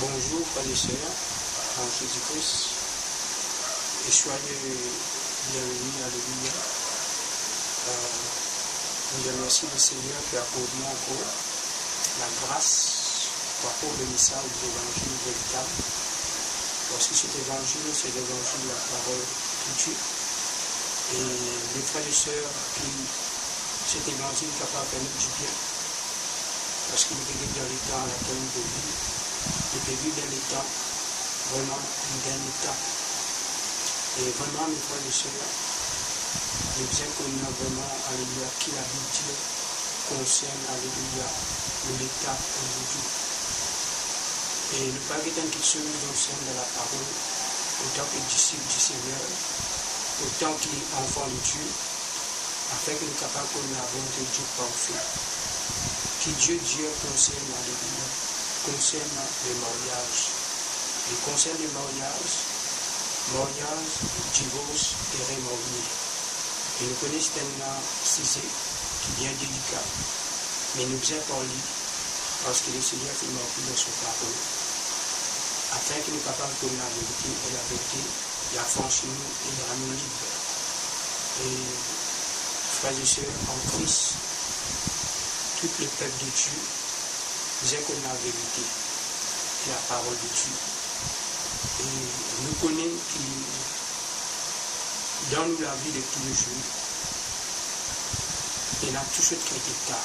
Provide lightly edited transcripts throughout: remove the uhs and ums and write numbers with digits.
Bonjour frères et sœurs en Jésus-Christ et soyez bienvenus, alléluia. Nous remercions le Seigneur qui accorde encore la grâce pour apporter le message de l'évangile véritable. Parce que cet évangile, c'est l'évangile de la parole de Dieu. Et les frères et sœurs, cet évangile est capable de faire du bien. Parce qu'il est dans les temps à laquelle nous vivons. Il peut vivre dans les temps, vraiment, dans les temps. Et vraiment, mes frères et sœurs, le bien qu'on a vraiment, alléluia, qui la vie de Dieu concerne, alléluia, l'état aujourd'hui. Et le Père est un qui se nous enseigne dans la parole, autant que disciple du Seigneur, autant qu'enfant de Dieu, afin que nous soyons capables de la volonté de Dieu parfait. Qui Dieu concerne, alléluia, concerne le mariage. Il concerne le mariage, divorce et remarié. Et nous connaissons un sujet qui est bien délicat, mais nous faisons parler parce que le Seigneur fait marquer dans son parole, afin que nous soyons capables de la vérité et la vérité, il affranchit nous et il rend nous libres. Et frères et sœurs en Christ, tout le peuple de Dieu, disait qu'on a la vérité et la parole de Dieu. Et nous connaissons que dans la vie de tous les jours, il y a toujours quelques cas.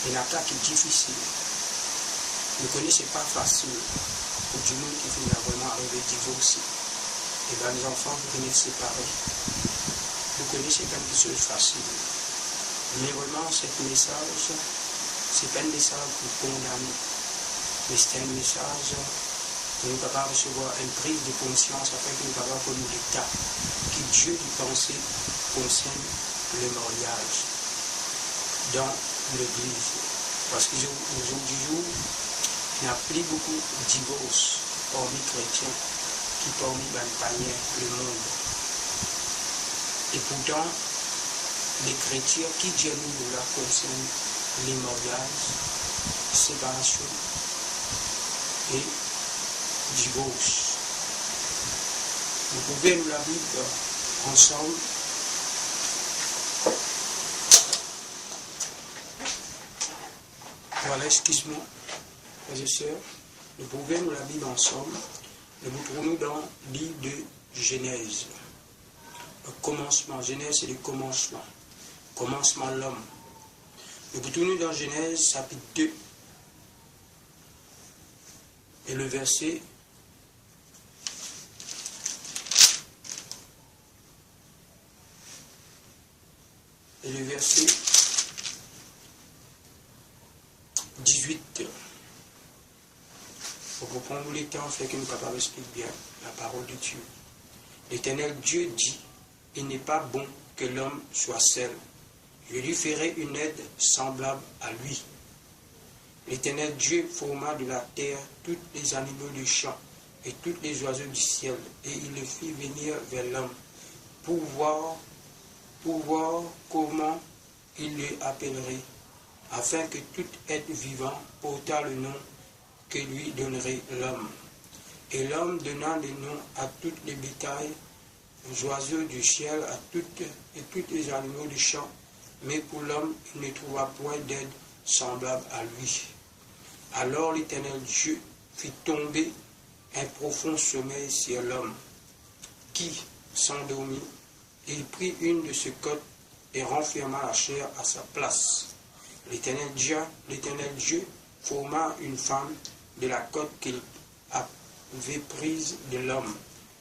Il y a un cas qui est difficile. Nous connaissons pas facile pour du monde qui finit vraiment arriver divorcé. Et bien les enfants, vous venez séparer. Vous connaissez quelque chose de facile. Mais vraiment, ce message, ce n'est pas un message pour condamner, mais c'est un message pour nous capables de recevoir une prise de conscience afin que nous capables de nous l'état que Dieu lui pensait concerne le mariage dans l'Église. Parce qu'aujourd'hui, il y a plus beaucoup de divorces parmi les chrétiens qui parmi les païens, le monde. Et pourtant, les chrétiens qui Dieu nous la concerne les mariages, séparation et divorce. Vous pouvez nous la lire ensemble. Voilà, excuse-moi, frères et sœurs. Nous pouvons nous la lire ensemble. Nous nous trouvons dans le livre de Genèse. Le commencement. Genèse, c'est le commencement. Commencement l'homme. Nous retournons dans Genèse chapitre 2 et le verset 18. Pour reprendre le temps, fait que nous sommes capables d'expliquer bien la parole de Dieu. L'Éternel Dieu dit, il n'est pas bon que l'homme soit seul. Je lui ferai une aide semblable à lui. L'Éternel Dieu forma de la terre tous les animaux du champ et tous les oiseaux du ciel, et il les fit venir vers l'homme pour voir comment il les appellerait, afin que tout être vivant portât le nom que lui donnerait l'homme. Et l'homme donna le nom à tous les bétails, aux oiseaux du ciel, à tous les animaux du champ, mais pour l'homme, il ne trouva point d'aide semblable à lui. Alors l'Éternel Dieu fit tomber un profond sommeil sur l'homme, qui s'endormit, et il prit une de ses côtes et renferma la chair à sa place. L'Éternel Dieu forma une femme de la côte qu'il avait prise de l'homme,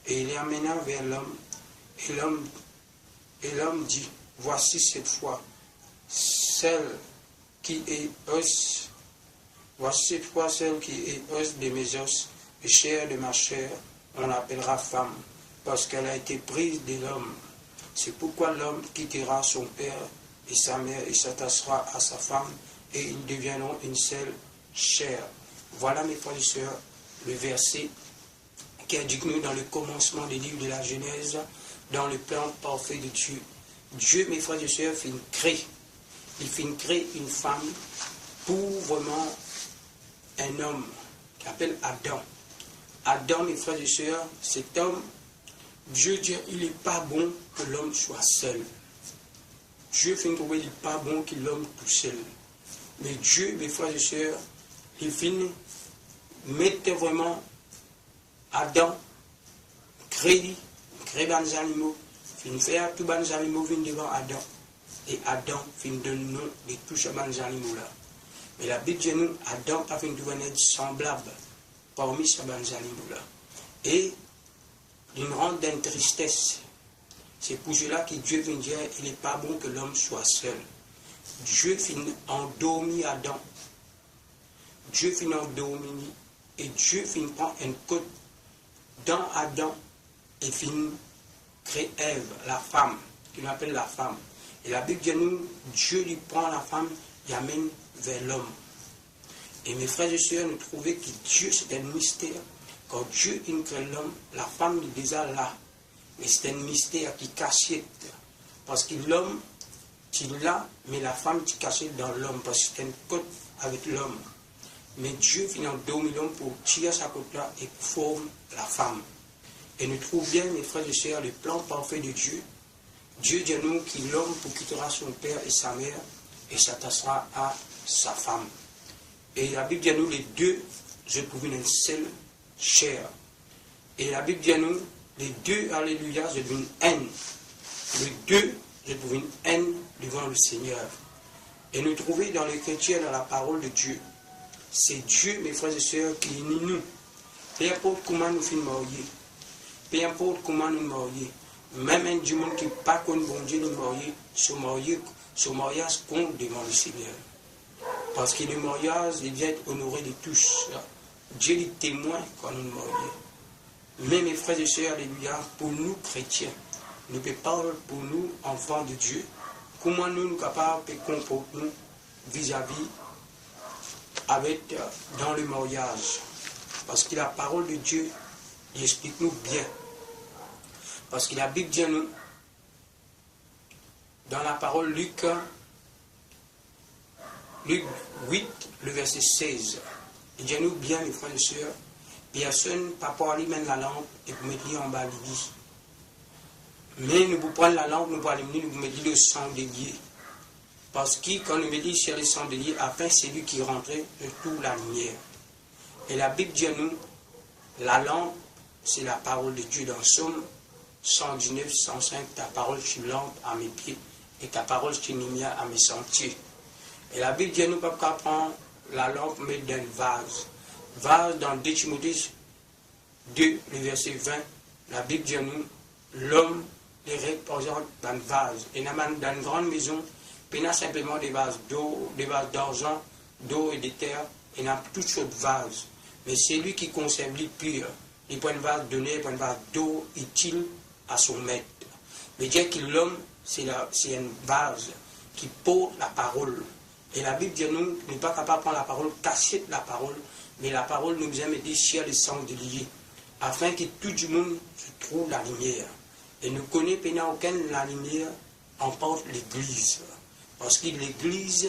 et il l'amena vers l'homme, et l'homme dit, voici cette fois celle qui est os, de mes os, et chair de ma chair, on l'appellera femme, parce qu'elle a été prise de l'homme. C'est pourquoi l'homme quittera son père et sa mère et s'attachera à sa femme, et ils deviendront une seule chair. Voilà, mes frères et sœurs, le verset qui indique nous dans le commencement des livres de la Genèse, dans le plan parfait de Dieu. Dieu, mes frères et sœurs, il fait créer une femme pour vraiment un homme qui s'appelle Adam. Adam, mes frères et sœurs, cet homme, Dieu dit, il n'est pas bon que l'homme soit seul. Dieu fait trouver, il n'est pas bon que l'homme tout seul. Mais Dieu, mes frères et sœurs, il finit, mettait vraiment Adam, créé les animaux, fin faire tous les animaux viennent devant Adam. Et Adam fin donne nom de tous ces animaux là. Mais la Bible dit nous, Adam pas fin trouver être semblable parmi ces animaux là. Et il nous rend d'une tristesse. C'est pour cela que Dieu vient dire, il n'est pas bon que l'homme soit seul. Dieu finit endormi Adam. Dieu finit endormi. Et Dieu finit prend une côte dans Adam et finit créer Ève, la femme, qu'il appelle la femme. Et la Bible dit nous, Dieu lui prend la femme et amène vers l'homme. Et mes frères et sœurs, nous trouvons que Dieu c'est un mystère. Quand Dieu crée l'homme, la femme est déjà là. Mais c'est un mystère qui cachette. Parce que l'homme, il est là, mais la femme est cachée dans l'homme. Parce que c'est une côte avec l'homme. Mais Dieu finit en dormir l'homme pour tirer sa côte-là et forme la femme. Et nous trouvons bien, mes frères et sœurs, le plan parfait de Dieu. Dieu dit à nous que l'homme quittera son père et sa mère et s'attachera à sa femme. Et la Bible dit à nous, les deux, je trouve une seule chair. Et la Bible dit à nous, les deux, alléluia, je trouve une haine. Les deux, je trouve une haine devant le Seigneur. Et nous trouvons dans les chrétiens, dans la parole de Dieu. C'est Dieu, mes frères et sœurs, qui unit nous. Peu importe comment nous finissons mariés. Peu importe comment nous mariés. Même un du monde qui n'est pas connu bon Dieu, nous mariés, ce mariage compte devant le Seigneur. Parce que le mariage, il vient être honoré de tous. Dieu est témoin quand nous nous marions. Mais mes frères et sœurs, alléluia, pour nous chrétiens, nous ne pouvons pas pour nous, enfants de Dieu, comment nous sommes capables de comporter nous vis-à-vis avec dans le mariage. Parce que la parole de Dieu explique nous bien. Parce que la Bible dit à nous, dans la parole Luc 8, le verset 16, il dit à nous bien, mes frères et sœurs, personne ne peut pas aller mettre la lampe et vous mettre en bas de lit. Mais nous vous prenons la lampe, nous vous allez nous mettre le chandelier. Parce que quand nous mettons sur le chandelier, après c'est lui qui rentrait de toute la lumière. Et la Bible dit à nous, la lampe, c'est la parole de Dieu dans Psaume 119, 105, ta parole est une lampe à mes pieds et ta parole est une lumière à mes sentiers. Et la Bible dit à nous, papa, prendre la lampe, mettre dans un vase. Vase dans 2 Timothée 2, le verset 20, la Bible dit à nous, l'homme les représente dans un vase. Et dans une grande maison, il y a simplement des vases d'eau, des vases d'argent, d'eau et de terre, et dans toutes sortes de vases. Mais c'est lui qui conserve les purs. Il prend un vase donné, il prend un vase d'eau utile à son maître. Mais dire que l'homme, c'est un vase qui porte la parole. Et la Bible dit nous, n'est pas capable de prendre la parole, cacher la parole, mais la parole nous aime aider sur le chandelier, afin que tout le monde se trouve la lumière. Et nous connaissons aucune la lumière, emporte l'Église. Parce que l'Église,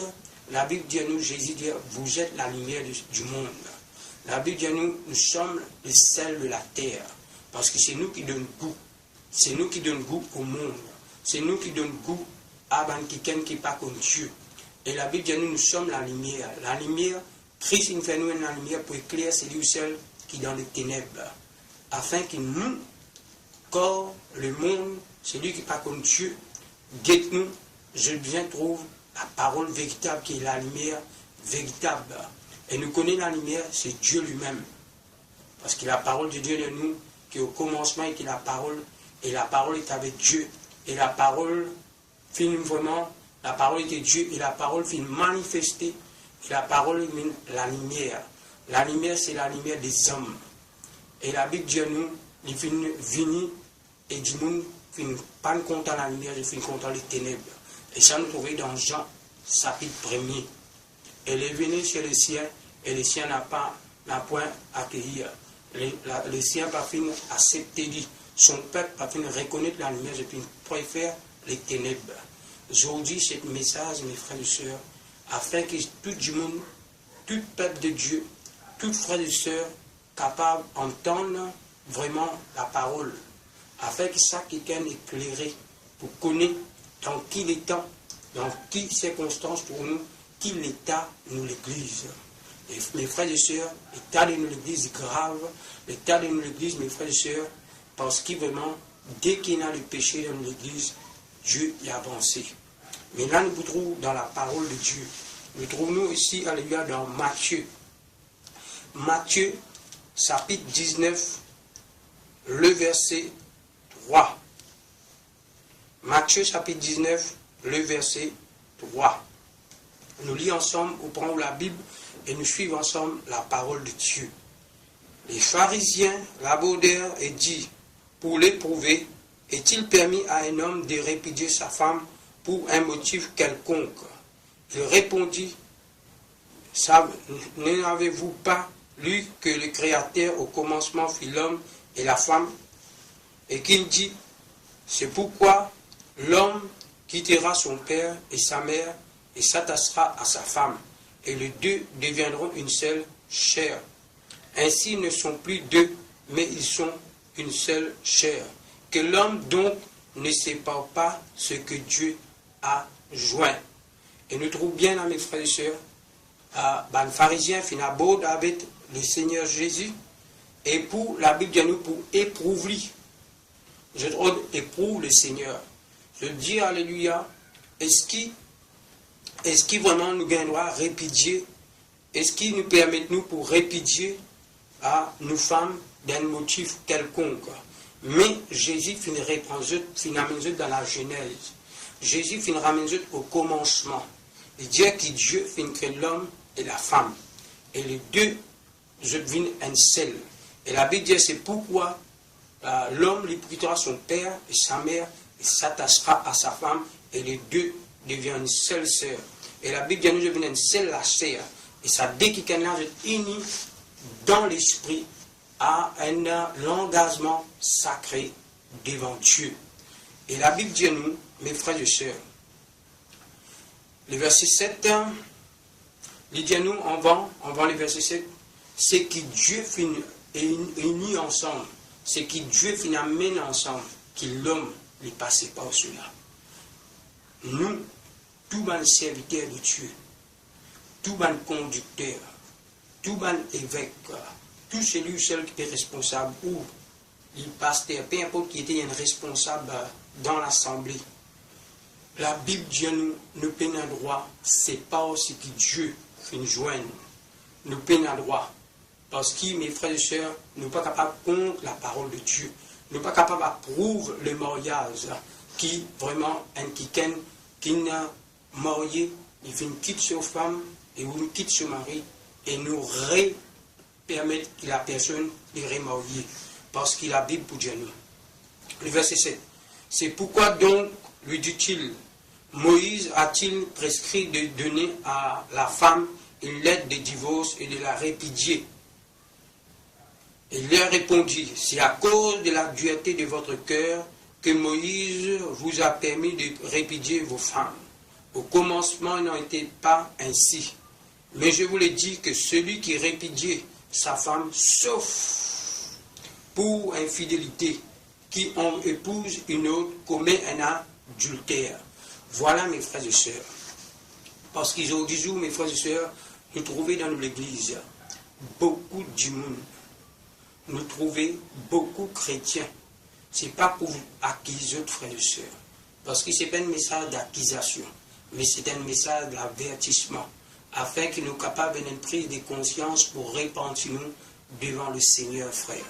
la Bible dit à nous, Jésus dit, vous êtes la lumière du monde. La Bible dit à nous, nous sommes le sel de la terre. Parce que c'est nous qui donnons goût. C'est nous qui donnons goût au monde. C'est nous qui donnons goût à quelqu'un qui n'est pas comme Dieu. Et la Bible dit à nous, nous sommes la lumière. La lumière, Christ nous fait nous la lumière pour éclairer celui ou celle qui est dans les ténèbres. Afin que nous, corps, le monde, celui qui n'est pas comme Dieu, guette-nous, je bien trouve la parole véritable qui est la lumière véritable. Et nous connaissons la lumière, c'est Dieu lui-même. Parce que la parole de Dieu de nous, qui est au commencement et qui est la parole, et la parole est avec Dieu. Et la parole finit vraiment, la parole est de Dieu, et la parole finit manifestée, et la parole est la lumière. La lumière, c'est la lumière des hommes. Et la Bible dit à nous, il finit venir, et du monde, il ne pas compte à la lumière, il finit compte les ténèbres. Et ça nous trouvons dans Jean, chapitre 1er. Elle est venue chez les siens, et les siens n'a point accueilli. Les siens pas fini accepter lui. Son peuple pas fini reconnaître la lumière, et puis préfère les ténèbres. Aujourd'hui, ce message, mes frères et sœurs, afin que tout le monde, tout peuple de Dieu, tous frères et sœurs capables d'entendre vraiment la parole, afin que ça quelqu'un éclairé pour connaître dans quel temps, dans quelles circonstances pour nous, quel état nous l'Église. Et mes frères et sœurs, l'état de l'Église est grave, l'état de l'Église, mes frères et sœurs, parce que vraiment, dès qu'il y a le péché dans l'Église, Dieu y a avancé. Mais là, nous nous trouvons dans la parole de Dieu. Nous trouvons ici, alléluia, dans Matthieu. Matthieu, chapitre 19, le verset 3. Matthieu, chapitre 19, le verset 3. Nous lisons ensemble, nous prenons la Bible et nous suivons ensemble la parole de Dieu. Les pharisiens l'abordèrent et dit, pour l'éprouver, est-il permis à un homme de répudier sa femme pour un motif quelconque? Il répondit, n'avez-vous pas lu que le Créateur au commencement fit l'homme et la femme? Et qu'il dit, c'est pourquoi l'homme quittera son père et sa mère et s'attachera à sa femme, et les deux deviendront une seule chair. Ainsi ils ne sont plus deux, mais ils sont une seule chair. Que l'homme donc ne sépare pas ce que Dieu a joint. Et nous trouvons bien, mes frères et sœurs, les pharisiens finabord avec le Seigneur Jésus, et pour la Bible dit nous pour éprouver. Je trouve éprouve le Seigneur. Je dis alléluia, est-ce qu'il vraiment nous gagnera répudier? Est-ce qu'il nous permet nous pour répudier à nos femmes d'un motif quelconque? Mais Jésus finira dans la Genèse. Jésus finira au commencement. Il dit que Dieu finit que l'homme et la femme. Et les deux deviennent un seul. Et la Bible dit c'est pourquoi l'homme lui quittera son père et sa mère et s'attachera à sa femme et les deux deviennent une seule sœur. Et la Bible dit nous devenons une seule sœur. Et ça dit qu'il est uni dans l'esprit à un engagement sacré devant Dieu. Et la Bible dit à nous, mes frères et sœurs, le verset 7, il dit à nous, on va le verset 7, c'est que Dieu finit uni ensemble, c'est que Dieu finit amène ensemble, que l'homme ne passe pas au cela. Nous, tous les serviteurs de Dieu, tous les conducteurs, tous les évêques, tout celui ou celle qui était responsable, ou le pasteur, peu importe qui était un responsable dans l'assemblée, la Bible dit nous peine un droit, c'est pas aussi que Dieu fait une joigne, nous peine un droit. Parce que mes frères et sœurs, nous ne sommes pas capables contre la parole de Dieu, nous ne sommes pas capables d'approuver le mariage qui vraiment un qui n'a marié, il fait une quitte sur femme et une quitte sur mari et nous permettre que la personne est remariée. Parce qu'il a la Bible pour dire nous. Le verset 7. C'est pourquoi donc, lui dit-il, Moïse a-t-il prescrit de donner à la femme une lettre de divorce et de la répudier? Il leur répondit, c'est à cause de la dureté de votre cœur que Moïse vous a permis de répudier vos femmes. Au commencement, il n'en était pas ainsi. Mais je vous l'ai dit que celui qui répudie sa femme, sauf pour infidélité, qui en épouse une autre, commet un adultère. Voilà mes frères et sœurs. Parce qu'aujourd'hui, mes frères et sœurs, nous trouvons dans l'église beaucoup du monde. Nous trouvons beaucoup de chrétiens. Ce n'est pas pour accuser d'autres frères et sœurs. Parce que ce n'est pas un message d'accusation, mais c'est un message d'avertissement. Afin que nous soyons capables d'une prise de conscience pour repentir-nous devant le Seigneur, frère.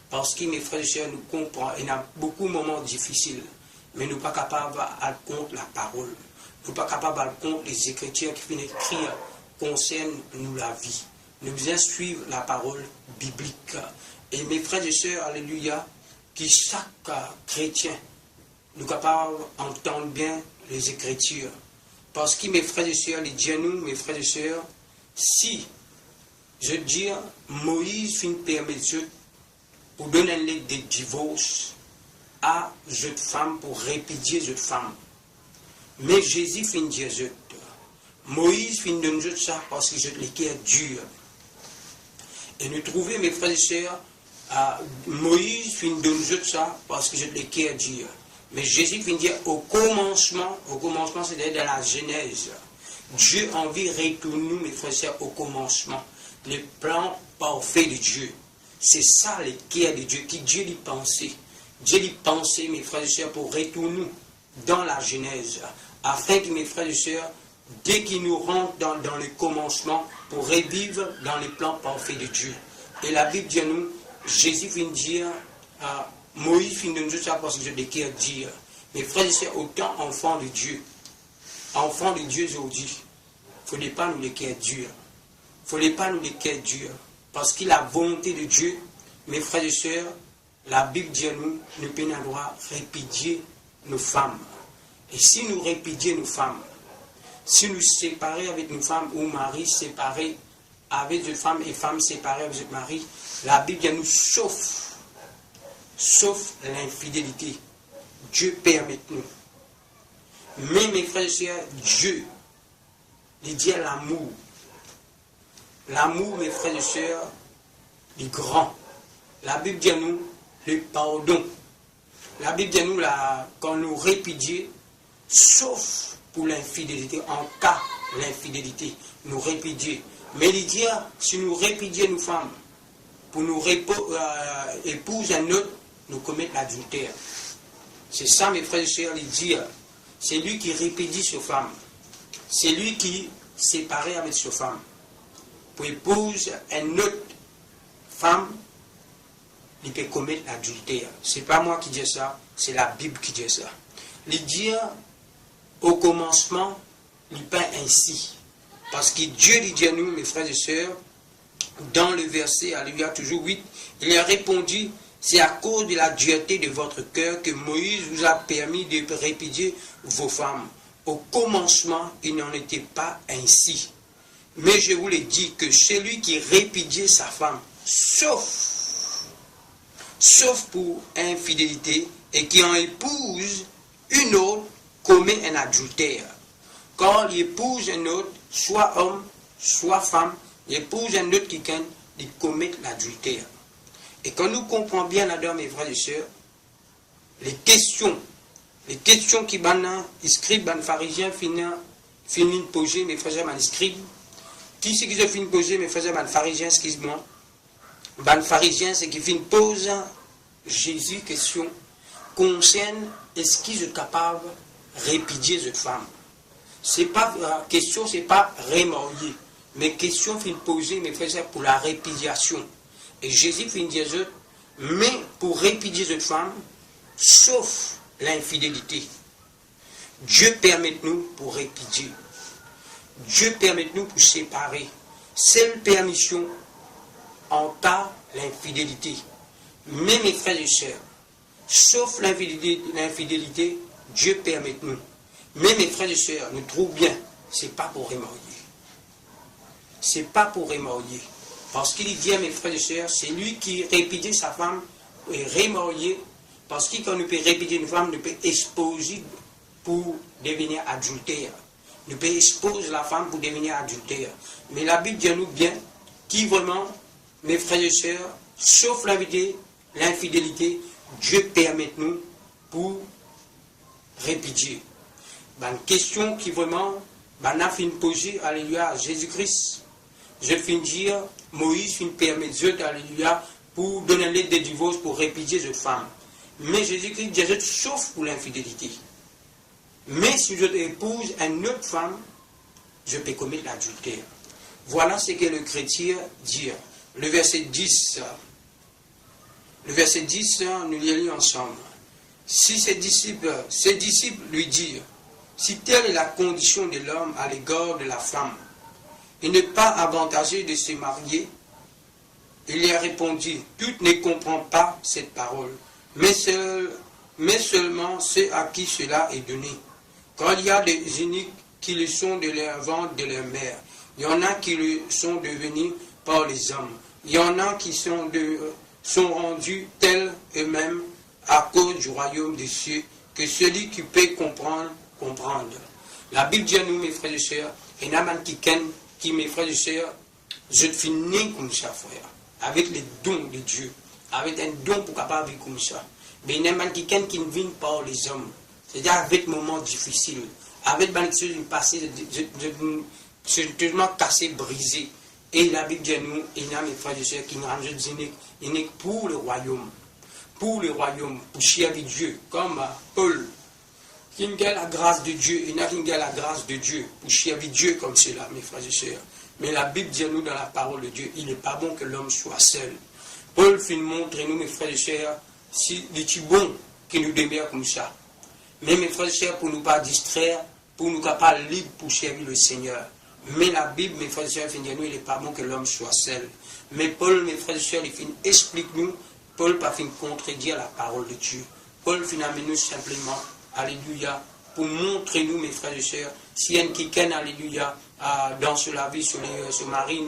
Parce que mes frères et sœurs nous comprennent, il y a beaucoup de moments difficiles, mais nous ne sommes pas capables d'aller contre la parole. Nous ne sommes pas capables d'aller contre les Écritures qui viennent écrire concernent nous la vie. Nous devons suivre la parole biblique. Et mes frères et sœurs, alléluia, que chaque chrétien, nous sommes capables d'entendre bien les Écritures. Parce que mes frères et sœurs, les dieux nous, mes frères et sœurs, si, je dis, Moïse finit permettre pour donner une lettre de divorce à cette femme pour répudier cette femme. Mais Jésus finit dire Moïse finit donner ça parce que je le cœur dur. Et nous trouvons, mes frères et sœurs, Moïse finit de nous autres ça parce que je l'ai qu'à dire. Mais Jésus finit de dire au commencement c'est-à-dire dans la Genèse. Dieu a envie de retourner nous, mes frères et sœurs, au commencement. Le plan parfait de Dieu. C'est ça le cœur de Dieu, qui Dieu lui pensait. Dieu lui pensait, mes frères et sœurs, pour retourner nous dans la Genèse. Afin que mes frères et sœurs, dès qu'ils nous rentrent dans le commencement, pour revivre dans les plans parfaits de Dieu. Et la Bible dit à nous, Jésus vient dire, Moïse vient de nous dire ça parce que je déclare dire, mes frères et sœurs, autant enfants de Dieu aujourd'hui, il ne faut pas nous laisser dur. Il ne faut pas nous laisser dur. Parce que la volonté de Dieu, mes frères et sœurs, la Bible dit à nous, nous pouvons droit répudier nos femmes. Et si nous répudions nos femmes, si nous séparons avec nos femmes ou maris séparés avec une femme et femmes séparées avec un mari, la Bible dit à nous, sauf l'infidélité. Dieu permet nous. Mais mes frères et sœurs, Dieu, il dit à l'amour. L'amour, mes frères et sœurs, est grand. La Bible dit à nous le pardon. La Bible dit à nous quand nous répudions, sauf pour l'infidélité, en cas l'infidélité, nous répudions. Mais il dit, si nous répudions nos femmes, pour nous épouser un autre, nous commettons l'adultère. C'est ça, mes frères et sœurs, il dit, c'est lui qui répudie sa femme. C'est lui qui séparé avec sa femme. Pour épouser une autre femme, il peut commettre l'adultère. Ce n'est pas moi qui dis ça, c'est la Bible qui dit ça. Il dit, au commencement, il peint ainsi. Parce que Dieu dit à nous, mes frères et sœurs, dans le verset, alléluia, toujours 8, il a répondu, c'est à cause de la dureté de votre cœur que Moïse vous a permis de répudier vos femmes. Au commencement, il n'en était pas ainsi. Mais je vous l'ai dit que celui qui répudiait sa femme, sauf pour infidélité, et qui en épouse une autre, commet un adultère. Quand il épouse un autre, soit homme, soit femme, il épouse un autre il commet l'adultère. Et quand nous comprenons bien là-dedans, mes frères et sœurs, les questions qui sont inscrites dans les pharisiens finissent de poser, mes frères et sœurs, dans les scribes. Qui c'est qui se finit de poser, mes frères et sœurs, dans les pharisiens, excuse-moi. Dans les pharisiens, c'est qui finit de poser Jésus question concerne est-ce qu'ils sont capables de répudier cette femme. C'est pas la question, c'est pas remarier, mais question finit de poser, mes frères et sœurs, pour la répudiation. Et Jésus finit de dire, mais pour répudier cette femme, sauf l'infidélité, Dieu permet nous pour répudier. Dieu permet nous pour séparer. Seule permission en cas l'infidélité. Mais mes frères et sœurs, sauf l'infidélité, Dieu permet nous. Mais mes frères et sœurs, nous trouvons bien, c'est pas pour remarier. C'est pas pour remarier. Parce qu'il dit, mes frères et sœurs, c'est lui qui répudie sa femme et remarier. Parce que quand nous peut répudier une femme, nous peut exposer pour devenir adultère. Nous peut exposer la femme pour devenir adultère. Mais la Bible dit à nous bien, qui vraiment, mes frères et sœurs, sauf l'infidélité, Dieu permet nous pour répudier. Une question qui vraiment, a fini de poser, alléluia, à Jésus-Christ. Je finis de dire, Moïse finit de permettre Dieu, alléluia, pour donner l'aide de divorce, pour répudier cette femme. Mais Jésus-Christ dit, sauf pour l'infidélité. Mais si je épouse une autre femme, je peux commettre l'adultère. Voilà ce que le chrétien dit. Le verset 10, nous lisons ensemble. Si ses disciples lui dirent, si telle est la condition de l'homme à l'égard de la femme, il n'est pas avantageux de se marier. Il y a répondu, tout ne comprend pas cette parole, mais seulement ceux à qui cela est donné. Quand il y a des eunuques qui le sont de leur ventre, de leur mère, il y en a qui le sont devenus par les hommes. Il y en a qui sont rendus tels eux-mêmes à cause du royaume des cieux, que celui qui peut comprendre. La Bible dit à nous, mes frères et sœurs, et Naman qui mes frères et sœurs, je finis comme ça, frère. avec les dons de Dieu, avec un don pour capable vivre comme ça. Mais il y a quelqu'un qui ne vient pas les hommes, c'est-à-dire avec des moments difficiles, avec des choses passées, tellement cassées, brisées. Et la Bible dit nous, il y a mes frères et sœurs qui nous rendent uniques pour le royaume, pour servir Dieu, comme Paul, qui a la grâce de Dieu, il y a qui a la grâce de Dieu, pour servir Dieu comme cela, mes frères et sœurs. Mais la Bible dit nous dans la parole de Dieu, il n'est pas bon que l'homme soit seul. Paul fait montrer nous, mes frères et sœurs, si il est bon qu'il nous demeure comme ça. Mais mes frères et sœurs, pour ne pas distraire, pour nous capables libres pour servir le Seigneur. Mais la Bible, mes frères et sœurs, nous, il n'est pas bon que l'homme soit seul. Mais Paul, mes frères et sœurs, il explique-nous, Paul pas fin contredire la parole de Dieu. Paul finalement nous simplement, alléluia, pour montrer nous, mes frères et sœurs, s'il y a quelqu'un, alléluia, dans la vie, sur mari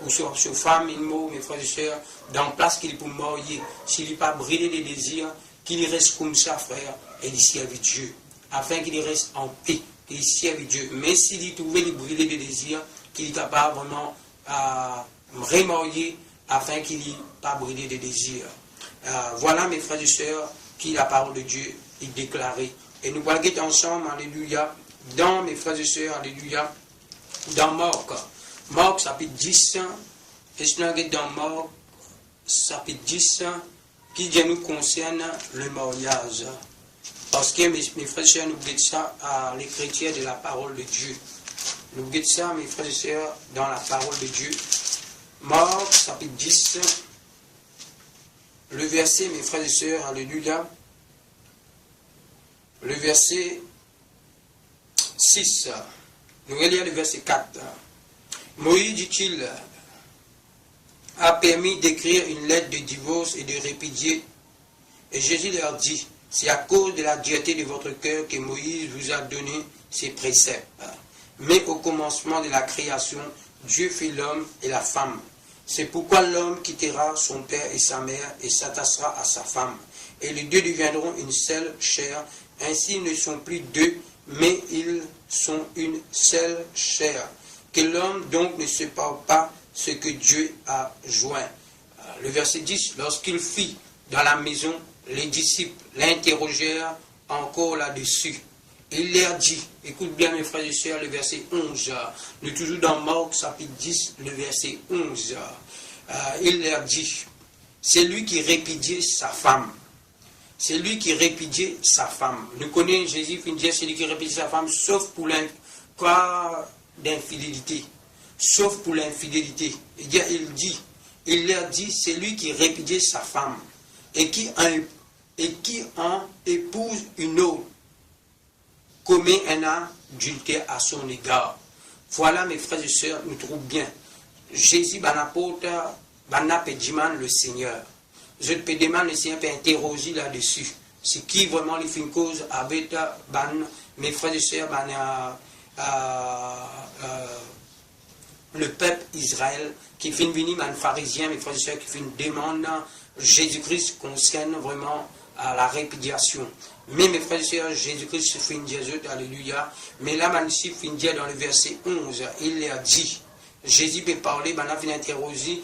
ou sur femme, mes frères et sœurs, dans la place qu'il est pour mourir, s'il n'est pas brûlé des désirs, qu'il reste comme ça, frère, et il serve Dieu, afin qu'il reste en paix, qu'il serve Dieu. Mais s'il y trouve les brûlés des désirs, qu'il est capable vraiment de remourir, afin qu'il n'ait pas brûlé des désirs. Voilà, mes frères et sœurs, qui la parole de Dieu est déclarée. Et nous allons être ensemble, alléluia, dans mes frères et sœurs, alléluia, dans Marc chapitre 10, et je vais dans Marc chapitre 10, qui nous concerne le mariage. Parce que mes frères et sœurs, nous guettons ça à l'écriture de la parole de Dieu. Nous guettons ça, mes frères et sœurs, dans la parole de Dieu. Marc chapitre 10, le verset, mes frères et sœurs, alléluia, le verset 6. Nous allons lire le verset 4. Moïse, dit-il, a permis d'écrire une lettre de divorce et de répudier. Et Jésus leur dit, c'est à cause de la dureté de votre cœur que Moïse vous a donné ces préceptes. Mais au commencement de la création, Dieu fit l'homme et la femme. C'est pourquoi l'homme quittera son père et sa mère et s'attachera à sa femme. Et les deux deviendront une seule chair. Ainsi, ils ne sont plus deux, mais ils sont une seule chair. Que l'homme donc ne sépare pas ce que Dieu a joint. Le verset 10, lorsqu'il fit dans la maison, les disciples l'interrogèrent encore là-dessus. Il leur dit, écoute bien mes frères et sœurs, le verset 11, nous toujours dans Marc chapitre 10, le verset 11, il leur dit, c'est lui qui répudiait sa femme. C'est lui qui répudiait sa femme. Nous connaissons Jésus qui dit, c'est lui qui répudiait sa femme, sauf pour d'infidélité. Sauf pour l'infidélité. Il leur dit, c'est lui qui répudiait sa femme et qui en épouse une autre, commet un adultère à son égard. Voilà, mes frères et sœurs, nous trouvons bien. Jésus, l'apôtre, demande le Seigneur. Je peux demander le Seigneur peut interroger là-dessus. C'est qui vraiment les fait une cause avec mes frères et sœurs, le peuple Israël, qui fait venir un pharisien, mes frères et sœurs, qui fait une demande Jésus-Christ concerne vraiment à la répudiation. Mais mes frères et sœurs, Jésus-Christ fait une Jésus, alléluia. Mais là, ici, il dit dans le verset 11, il leur dit, Jésus peut parler, il a fait interroger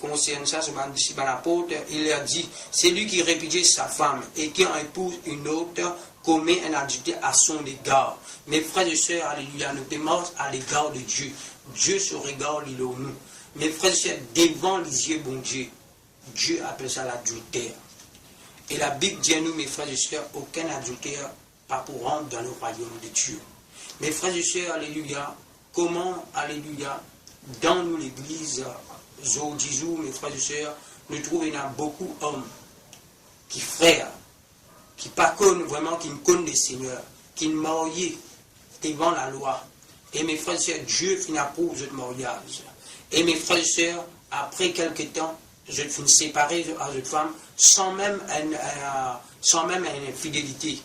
concernant ça, ce apôtre, il leur dit, c'est lui qui répudie sa femme et qui en épouse une autre, commet un adultère à son égard. Mes frères et sœurs, alléluia, nous demeurons à l'égard de Dieu. Dieu se regarde, il est en nous. Mes frères et sœurs, devant les yeux, bon Dieu, Dieu appelle ça l'adultère. Et la Bible dit à nous, mes frères et sœurs, aucun adultère pas pour rentrer dans le royaume de Dieu. Mes frères et sœurs, alléluia, comment, alléluia, dans nous l'église, aujourd'hui, mes frères et sœurs, nous trouvons qu'il y a beaucoup d'hommes qui frères, qui pas connent vraiment, qui ne connaissent le Seigneur, qui ne marient devant la loi. Et mes frères et sœurs, Dieu finit approuve ce mariage. Et mes frères et sœurs, après quelque temps, je finis séparé à cette femme sans même une infidélité.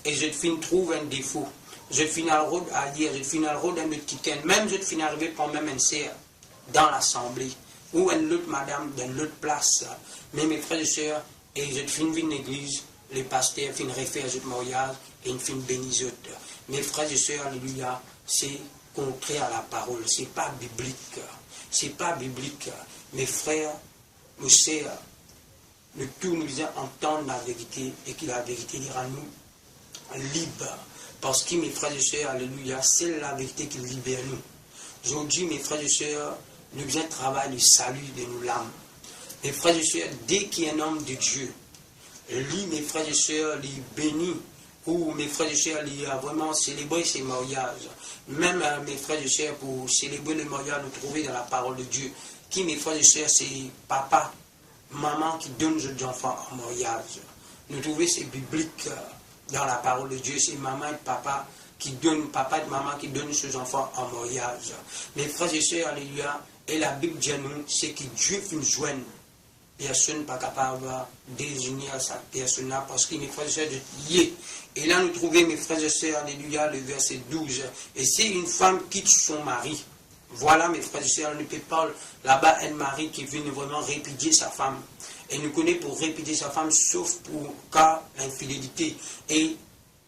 Et je finis trouver un défaut. Je finis à route à dire, je finis à route d'un autre quitter. Même je finis arriver pour même un sœur dans l'assemblée. Ou une autre madame dans l'autre place. Mais mes frères et sœurs, et je finis une église, les pasteurs finissent refaire ce mariage et ils finissent bénir. Mes frères et sœurs, alléluia, c'est contraire à la parole, c'est pas biblique. Ce n'est pas biblique. Mes frères, mes sœurs, nous tous nous disons entendre la vérité et que la vérité dira nous libres. Parce que mes frères et sœurs, alléluia, c'est la vérité qui libère nous. Aujourd'hui, mes frères et sœurs, nous devons travailler le salut de nos l'âme. Mes frères et sœurs, dès qu'il y a un homme de Dieu, lui, mes frères et sœurs, lui bénit, ou mes frères et sœurs, lui a vraiment célébré ses mariages. Même mes frères et sœurs, pour célébrer le mariage, nous trouver dans la parole de Dieu. Qui, mes frères et sœurs, c'est papa, maman qui donne aux enfants en mariage. Nous trouvons c'est biblique dans la parole de Dieu, c'est maman et papa qui donnent, papa et maman qui donnent ses enfants en mariage. Mes frères et sœurs, alléluia, et la Bible dit à nous, c'est que Dieu fait une joindre. Personne n'est pas capable de désigner cette personne-là parce que mes frères et sœurs sont liés. Et là, nous trouvons, mes frères et sœurs, alléluia, le verset 12. Et si une femme quitte son mari, voilà, mes frères et sœurs, on ne peut pas là-bas un mari qui vient vraiment répudier sa femme. Et nous connaît pour répudier sa femme, sauf pour cas l'infidélité. Et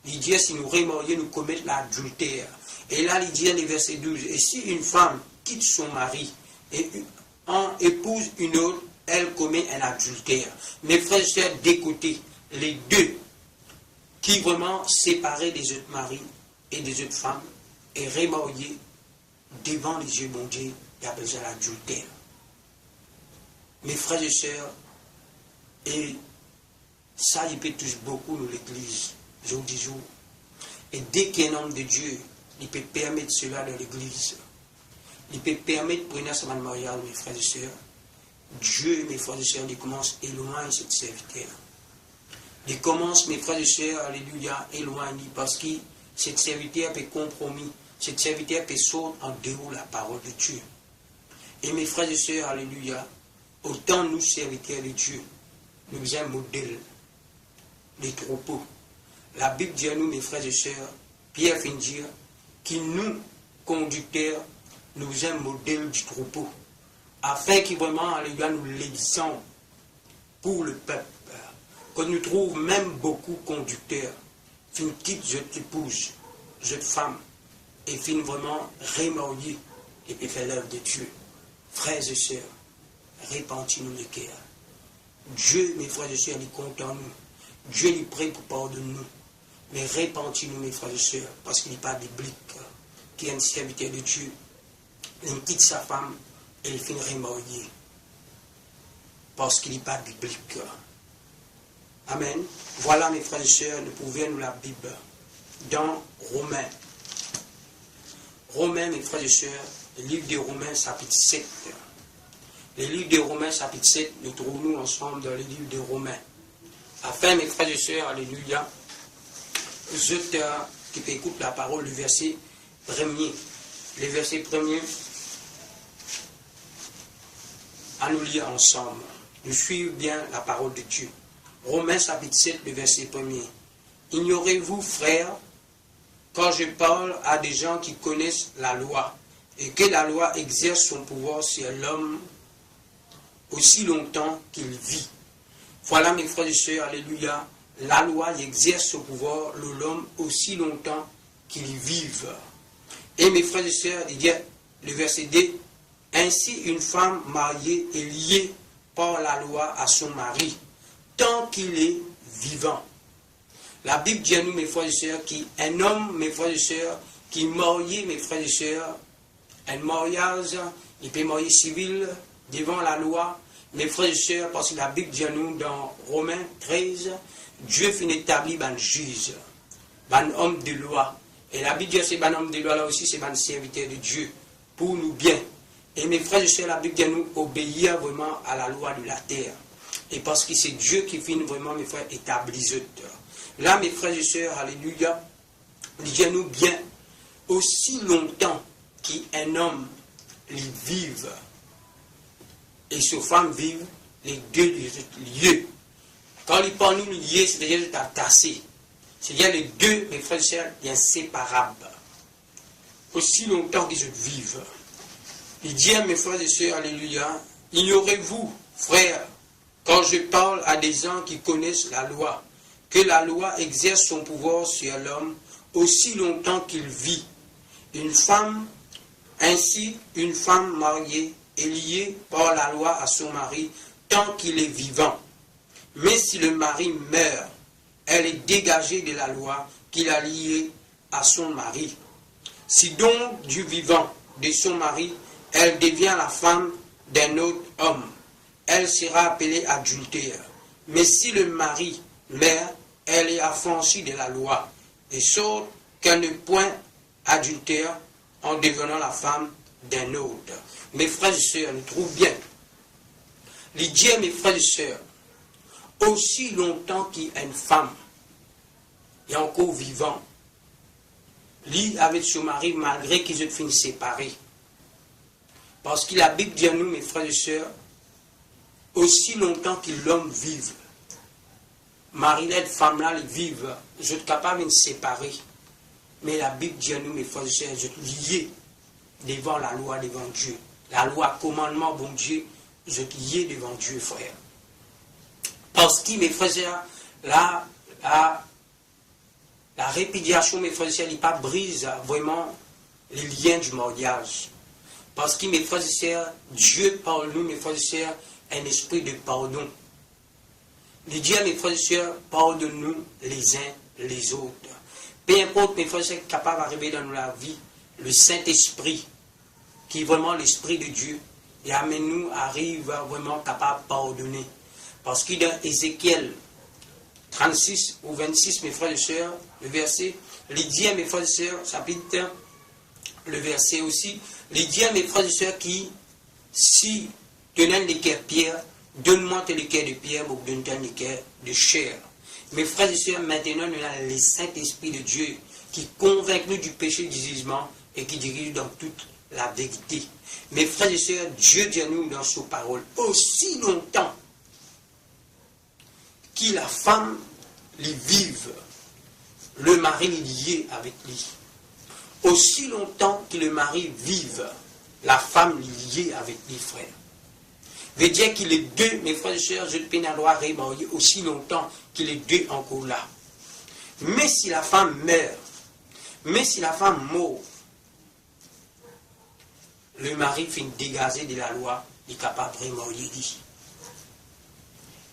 il dit, si nous remarions, nous commettons l'adultère. Et là, il dit, le verset 12, et si une femme quitte son mari et en épouse une autre, elle commet un adultère. Mes frères et sœurs, d'écouter les deux qui vraiment séparés des autres maris et des autres femmes et remariés devant les yeux bon Dieu, il y a besoin d'adultère. Mes frères et sœurs, et ça, il peut toucher beaucoup dans l'église, jour du jour. Et dès qu'il y a un homme de Dieu, il peut permettre cela dans l'église. Il peut permettre pour une semaine de mariage, mes frères et sœurs. Dieu, mes frères et sœurs, il commence à éloigner cette serviteur. Il commence, mes frères et sœurs, alléluia, éloigner, parce que cette serviteur peut compromis, cette serviteur peut sauter en dehors de la parole de Dieu. Et mes frères et sœurs, alléluia, autant nous, serviteurs de Dieu, nous sommes un modèle des troupeaux. La Bible dit à nous, mes frères et sœurs, Pierre vient dire, que nous, conducteurs, nous sommes un modèle du troupeau. Afin que vraiment, alléluia, nous l'exemple pour le peuple. Que nous trouvons même beaucoup de conducteurs, une petite jeune épouse, jeune femme, et fin vraiment remarier et puis faire l'œuvre de Dieu. Frères et sœurs, répandez-nous le cœur. Dieu, mes frères et sœurs, il compte en nous. Dieu est prêt pour pardonner nous. Mais répandez-nous, mes frères et sœurs, parce qu'il n'est pas biblique, qui est un serviteur de Dieu. Il quitte sa femme et il finit remarié. Parce qu'il n'est pas biblique. Amen. Voilà, mes frères et sœurs, nous pouvons nous la Bible. Dans Romains. Romains, mes frères et sœurs, le livre de Romains, chapitre 7. Le livre de Romains, chapitre 7, nous trouvons-nous ensemble dans le livre de Romains. Afin, mes frères et sœurs, alléluia, je qui peut écouter la parole, le verset premier. Le verset premier, à nous lire ensemble. Nous suivons bien la parole de Dieu. Romains, chapitre 7, le verset premier. Ignorez-vous, frères, quand je parle à des gens qui connaissent la loi, et que la loi exerce son pouvoir sur l'homme aussi longtemps qu'il vit. Voilà, mes frères et sœurs, alléluia, la loi exerce son pouvoir sur l'homme aussi longtemps qu'il vive. Et mes frères et sœurs, il dit, le verset 2, ainsi une femme mariée est liée par la loi à son mari, tant qu'il est vivant. La Bible dit à nous, mes frères et sœurs, qu'un homme, mes frères et sœurs, qui est marié, mes frères et sœurs, un mariage, il peut marier civil devant la loi, mes frères et sœurs, parce que la Bible dit à nous dans Romains 13, Dieu finit établir un juge, un homme de loi. Et la Bible dit à c'est un homme de loi là aussi, c'est un serviteur de Dieu, pour nous bien. Et mes frères et sœurs, la Bible dit à nous obéir vraiment à la loi de la terre. Et parce que c'est Dieu qui finit vraiment, mes frères, établir. Là, mes frères et sœurs, alléluia, il dit à nous bien, aussi longtemps qu'un homme vive et sa femme vive, les deux lieux. Quand il parle nous liés, c'est-à-dire attachés. C'est-à-dire les deux, mes frères et sœurs, inséparables. Aussi longtemps qu'ils vivent. Il dit à mes frères et sœurs, alléluia, ignorez-vous, frères, quand je parle à des gens qui connaissent la loi, que la loi exerce son pouvoir sur l'homme aussi longtemps qu'il vit. Une femme, ainsi une femme mariée est liée par la loi à son mari tant qu'il est vivant. Mais si le mari meurt, elle est dégagée de la loi qu'il a liée à son mari. Si donc du vivant de son mari, elle devient la femme d'un autre homme, elle sera appelée adultère. Mais si le mari meurt, elle est affranchie de la loi, et sauf qu'elle ne point adultère en devenant la femme d'un autre. Mes frères et sœurs, nous trouvons bien. Il dit, mes frères et sœurs, aussi longtemps qu'il y a une femme, et encore vivant, lui avec son mari, malgré qu'ils aient fini séparés. Parce que la Bible dit à nous, mes frères et sœurs, aussi longtemps que l'homme vive, Marie-là, femme-là, ils vivent, ils sont capables de se séparer. Mais la Bible dit à nous, mes frères et sœurs, ils sont liés devant la loi, devant Dieu. La loi, commandement, bon Dieu, ils sont liés devant Dieu, frère. Parce que, mes frères et sœurs, la répudiation, mes frères et sœurs, il pas brise vraiment les liens du mariage. Parce que, mes frères et sœurs, Dieu parle nous, mes frères et sœurs, un esprit de pardon. Il dit à mes frères et sœurs, pardonne-nous les uns les autres. Peu importe, mes frères et sœurs, capable d'arriver dans la vie, le Saint-Esprit, qui est vraiment l'Esprit de Dieu, et amène-nous, arrive vraiment capable de pardonner. Parce que dans Ézéchiel 36 ou 26, mes frères et sœurs, le verset, il dit à mes frères et sœurs, chapitre, le verset aussi, il dit à mes frères et sœurs qui, si tenant les cœurs pierre, donne-moi les cœurs de pierre ou donne-moi les cœurs de chair. Mes frères et sœurs, maintenant, nous avons le Saint-Esprit de Dieu qui convainc nous du péché du jugement et qui dirige dans toute la vérité. Mes frères et sœurs, Dieu dit à nous dans sa parole, aussi longtemps que la femme les vive, le mari est lié avec lui. Aussi longtemps que le mari vive, la femme est liée avec lui, frère. Veut dire qu'il est deux, mes frères et sœurs, je ne peux pas remarier aussi longtemps qu'il est deux encore là. Mais si la femme meurt, mais si la femme meurt, le mari finit dégagé de la loi, il est capable de remarier lui.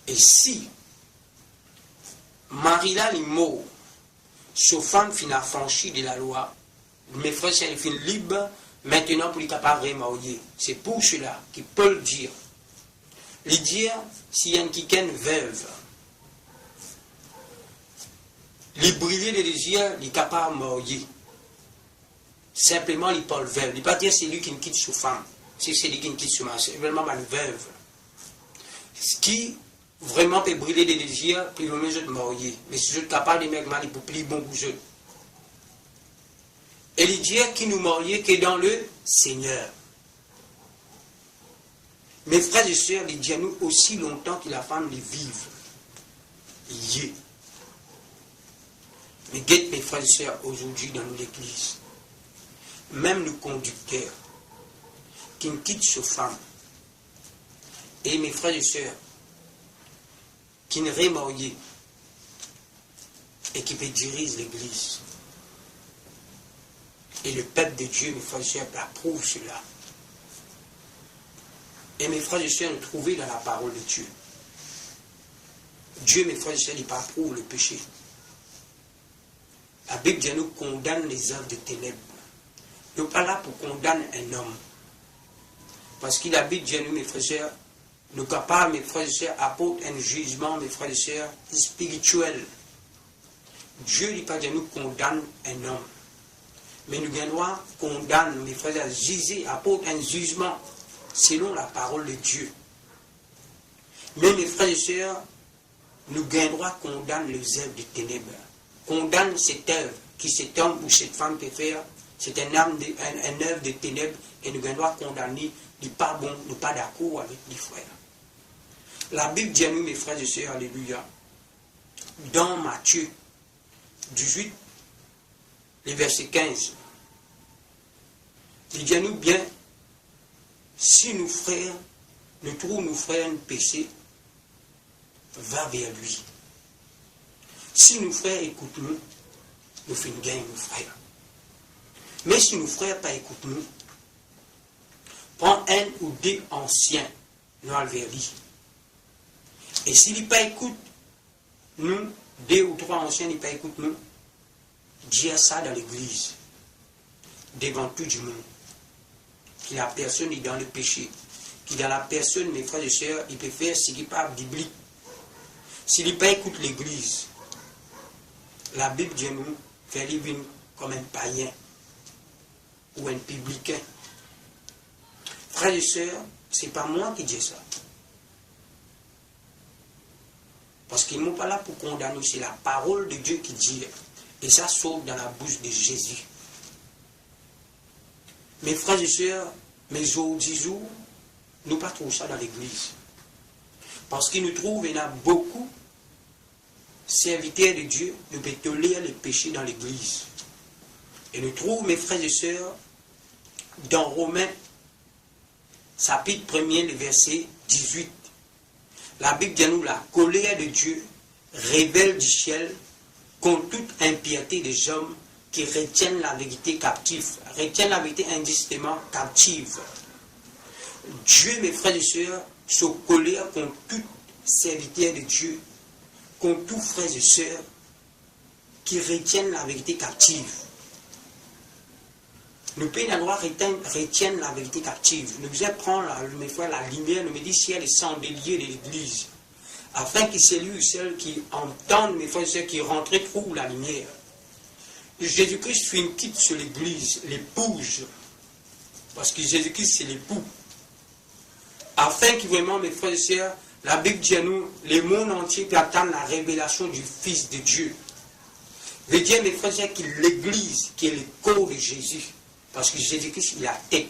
Et si Marie-là est mort, sa femme finit affranchie de la loi, mes frères et sœurs, ils finissent libres maintenant pour être capable de remarier. C'est pour cela qu'il peut le dire. Il dit, s'il y a une quelqu'un veuve, les brûler les désirs, il est capable de marier. Simplement, il parle veuve. Il ne pas dire c'est lui qui quitte sa femme. C'est lui qui quitte sa mari. C'est vraiment une veuve. Ce qui vraiment peut brûler les désirs, puis le mieux de marier. Mais si je suis capable de mettre mal, il peut plus bon pour eux. Et il dit qu'il nous marier que dans le Seigneur. Mes frères et sœurs, il dit à nous aussi longtemps que la femme les vive. Lié. Mais guette mes frères et sœurs aujourd'hui dans l'église. Même le conducteur qui quitte sa femme. Et mes frères et sœurs qui ne remarié et qui peut diriger l'église. Et le peuple de Dieu, mes frères et sœurs, approuve cela. Et mes frères et sœurs, nous trouvons dans la parole de Dieu. Dieu, mes frères et sœurs, il approuve le péché. La Bible dit nous condamne les œuvres de ténèbres. Nous ne sommes pas là pour condamner un homme. Parce que la Bible dit nous, mes frères et sœurs, nous capables, mes frères et sœurs, apporte un jugement, mes frères et sœurs, spirituel. Dieu ne dit pas de nous condamne un homme. Mais nous gagnons condamne, mes frères et sœurs, Jésus apporte un jugement selon la parole de Dieu. Mais mes frères et sœurs, nous gagnons condamne les œuvres des ténèbres. Condamne cette œuvre qui cet homme ou cette femme peut faire. C'est un œuvre de ténèbres et nous gagnons condamner. N'est pas bon, nous pas d'accord avec les frères. La Bible dit à nous, mes frères et sœurs, alléluia, dans Matthieu 18, le verset 15, il dit à nous bien, si nos frères, nous trouvons nos frères un péché, va vers lui. Si nos frères écoutent nous, nous faisons gagner nos frères. Mais si nos frères pas écoutent nous, prend un ou deux anciens, nous alvéris. Et s'il n'est pas écoute, nous, deux ou trois anciens n'est pas écoute, nous, dire ça dans l'église, devant tout du monde, que la personne est dans le péché, que dans la personne, mes frères et sœurs, il peut faire ce qui n'est pas biblique. S'il n'est pas écoute l'église, la Bible dit nous, faire vivre comme un païen ou un publicain. Frères et sœurs, ce n'est pas moi qui dis ça. Parce qu'ils ne sont pas là pour condamner, c'est la parole de Dieu qui dit. Et ça sort dans la bouche de Jésus. Mes frères et sœurs, mes autres jours, nous ne pas trouver ça dans l'église. Parce qu'ils nous trouvent, il y en a beaucoup, serviteurs de Dieu, nous pouvons tolérer les péchés dans l'église. Et nous trouvons, mes frères et sœurs, dans Romains, chapitre 1er, le verset 18. La Bible dit nous, la colère de Dieu révèle du ciel contre toute impiété des hommes qui retiennent la vérité captive, retiennent la vérité indiscutablement captive. Dieu, mes frères et sœurs, se colère contre tout serviteur de Dieu, contre tous frères et sœurs qui retiennent la vérité captive. Nous pouvons avoir retiennent la vérité captive. Nous devons prendre mes frères, la lumière, nous dit ciel et sans délier de l'église, afin que celui ou celle qui entendent, mes frères et sœurs, qui rentrent, trouvent la lumière. Jésus-Christ fait une quitte sur l'église, l'épouse, parce que Jésus-Christ c'est l'époux, afin que vraiment, mes frères et sœurs, la Bible dit à nous, le monde entier peut attendre la révélation du Fils de Dieu. Je veux dire, mes frères et sœurs, que l'église, qui est le corps de Jésus, parce que Jésus-Christ, il a la tête.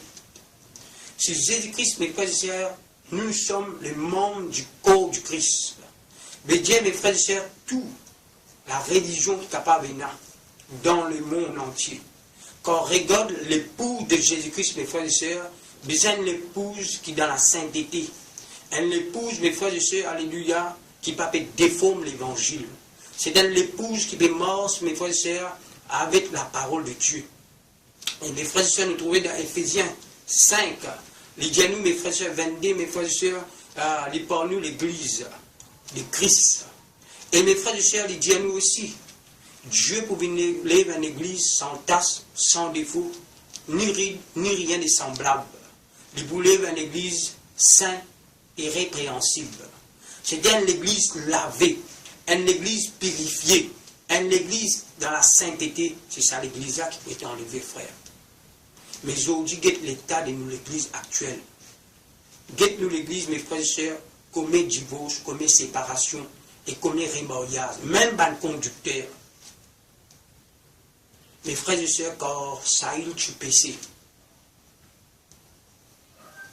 Si Jésus-Christ, mes frères et sœurs, nous sommes les membres du corps du Christ. Je veux dire, mes frères et sœurs, toute la religion qui est capable de venir dans le monde entier. Quand on regarde l'épouse de Jésus-Christ, mes frères et sœurs, besoin d'une épouse qui est dans la sainteté. Une épouse, mes frères et sœurs, alléluia, qui ne peut pas déformer l'évangile. C'est une épouse qui peut mordre, mes frères et sœurs, avec la parole de Dieu. Et mes frères et sœurs, nous trouvons dans Éphésiens 5, les dit à nous, mes frères et sœurs, 22, mes frères et sœurs, les pour nous l'église de Christ. Et mes frères et sœurs, les dit à nous aussi, Dieu pour venir lever une église sans tasse, sans défaut, ni ride, ni rien de semblable. Il pour lever une église sainte et répréhensible. C'est-à-dire une église lavée, une église purifiée, une église dans la sainteté. C'est ça l'église là qui peut être enlevée, frère. Mais aujourd'hui, guette l'état de nous, l'église actuelle. Guette nous l'église, mes frères et sœurs, commet divorce, commet séparation et commet remoriage. Même ban conducteur. Mes frères et sœurs, quand ça il tu péché,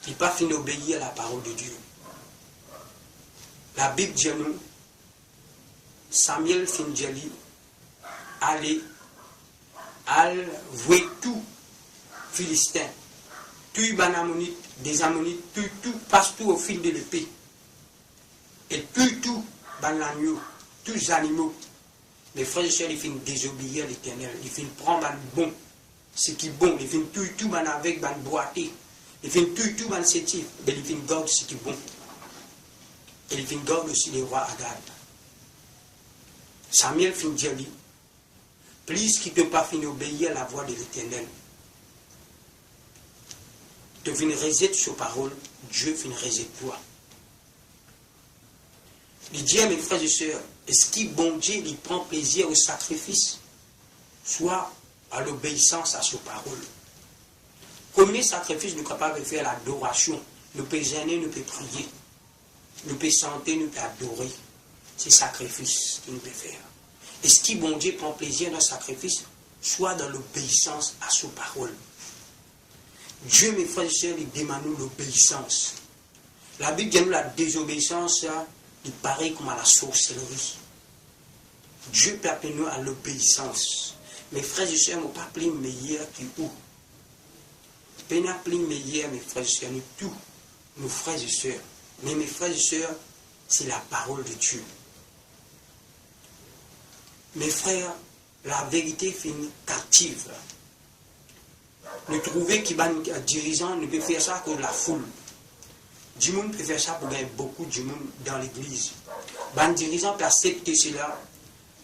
il n'a pas fini d'obéir à la parole de Dieu. La Bible dit à nous, Samuel fin dit allez, vouer tout Philistin, tout les Ammonites, des Ammonites, tout passe tout au fil de l'épée. Et tout l'agneau, tous les animaux. Mes frères et sœurs, ils finissent désobéir à l'Éternel. Ils finissent prendre le bon, ce qui est bon. Ils finissent tout avec, boiter. Ils finissent tout sétif. Mais ils finissent garder ce qui est bon. Et ils finissent garder aussi les rois Agag. Samuel finit dire lui, plus qu'il ne peut pas finir obéir à la voix de l'Éternel. Tu viens rejeter sur parole, Dieu finit rejeter toi. Il dit à mes frères et sœurs, est-ce que bon Dieu il prend plaisir au sacrifice, soit à l'obéissance à sa parole? Combien de sacrifices nous sommes capables de faire l'adoration? Nous pouvons gêner, nous pouvons prier, nous pouvons chanter, nous pouvons adorer. C'est le sacrifice qu'il nous peut faire. Est-ce que bon Dieu prend plaisir dans le sacrifice, soit dans l'obéissance à sa parole? Dieu, mes frères et sœurs, il demande nous l'obéissance. La Bible dit nous la désobéissance, il paraît comme à la sorcellerie. Dieu peut appeler nous à l'obéissance. Mes frères et sœurs, nous ne pas plus meilleurs que vous. Nous ne pas plus meilleurs, mes frères et sœurs, nous tous, nos frères et sœurs. Mais mes frères et sœurs, c'est la parole de Dieu. Mes frères, la vérité finit captive. nous trouvons qu'un dirigeant ne peut faire ça que la foule. Du monde peut faire ça pour gagner beaucoup de monde dans l'église. Un dirigeant peut accepter cela,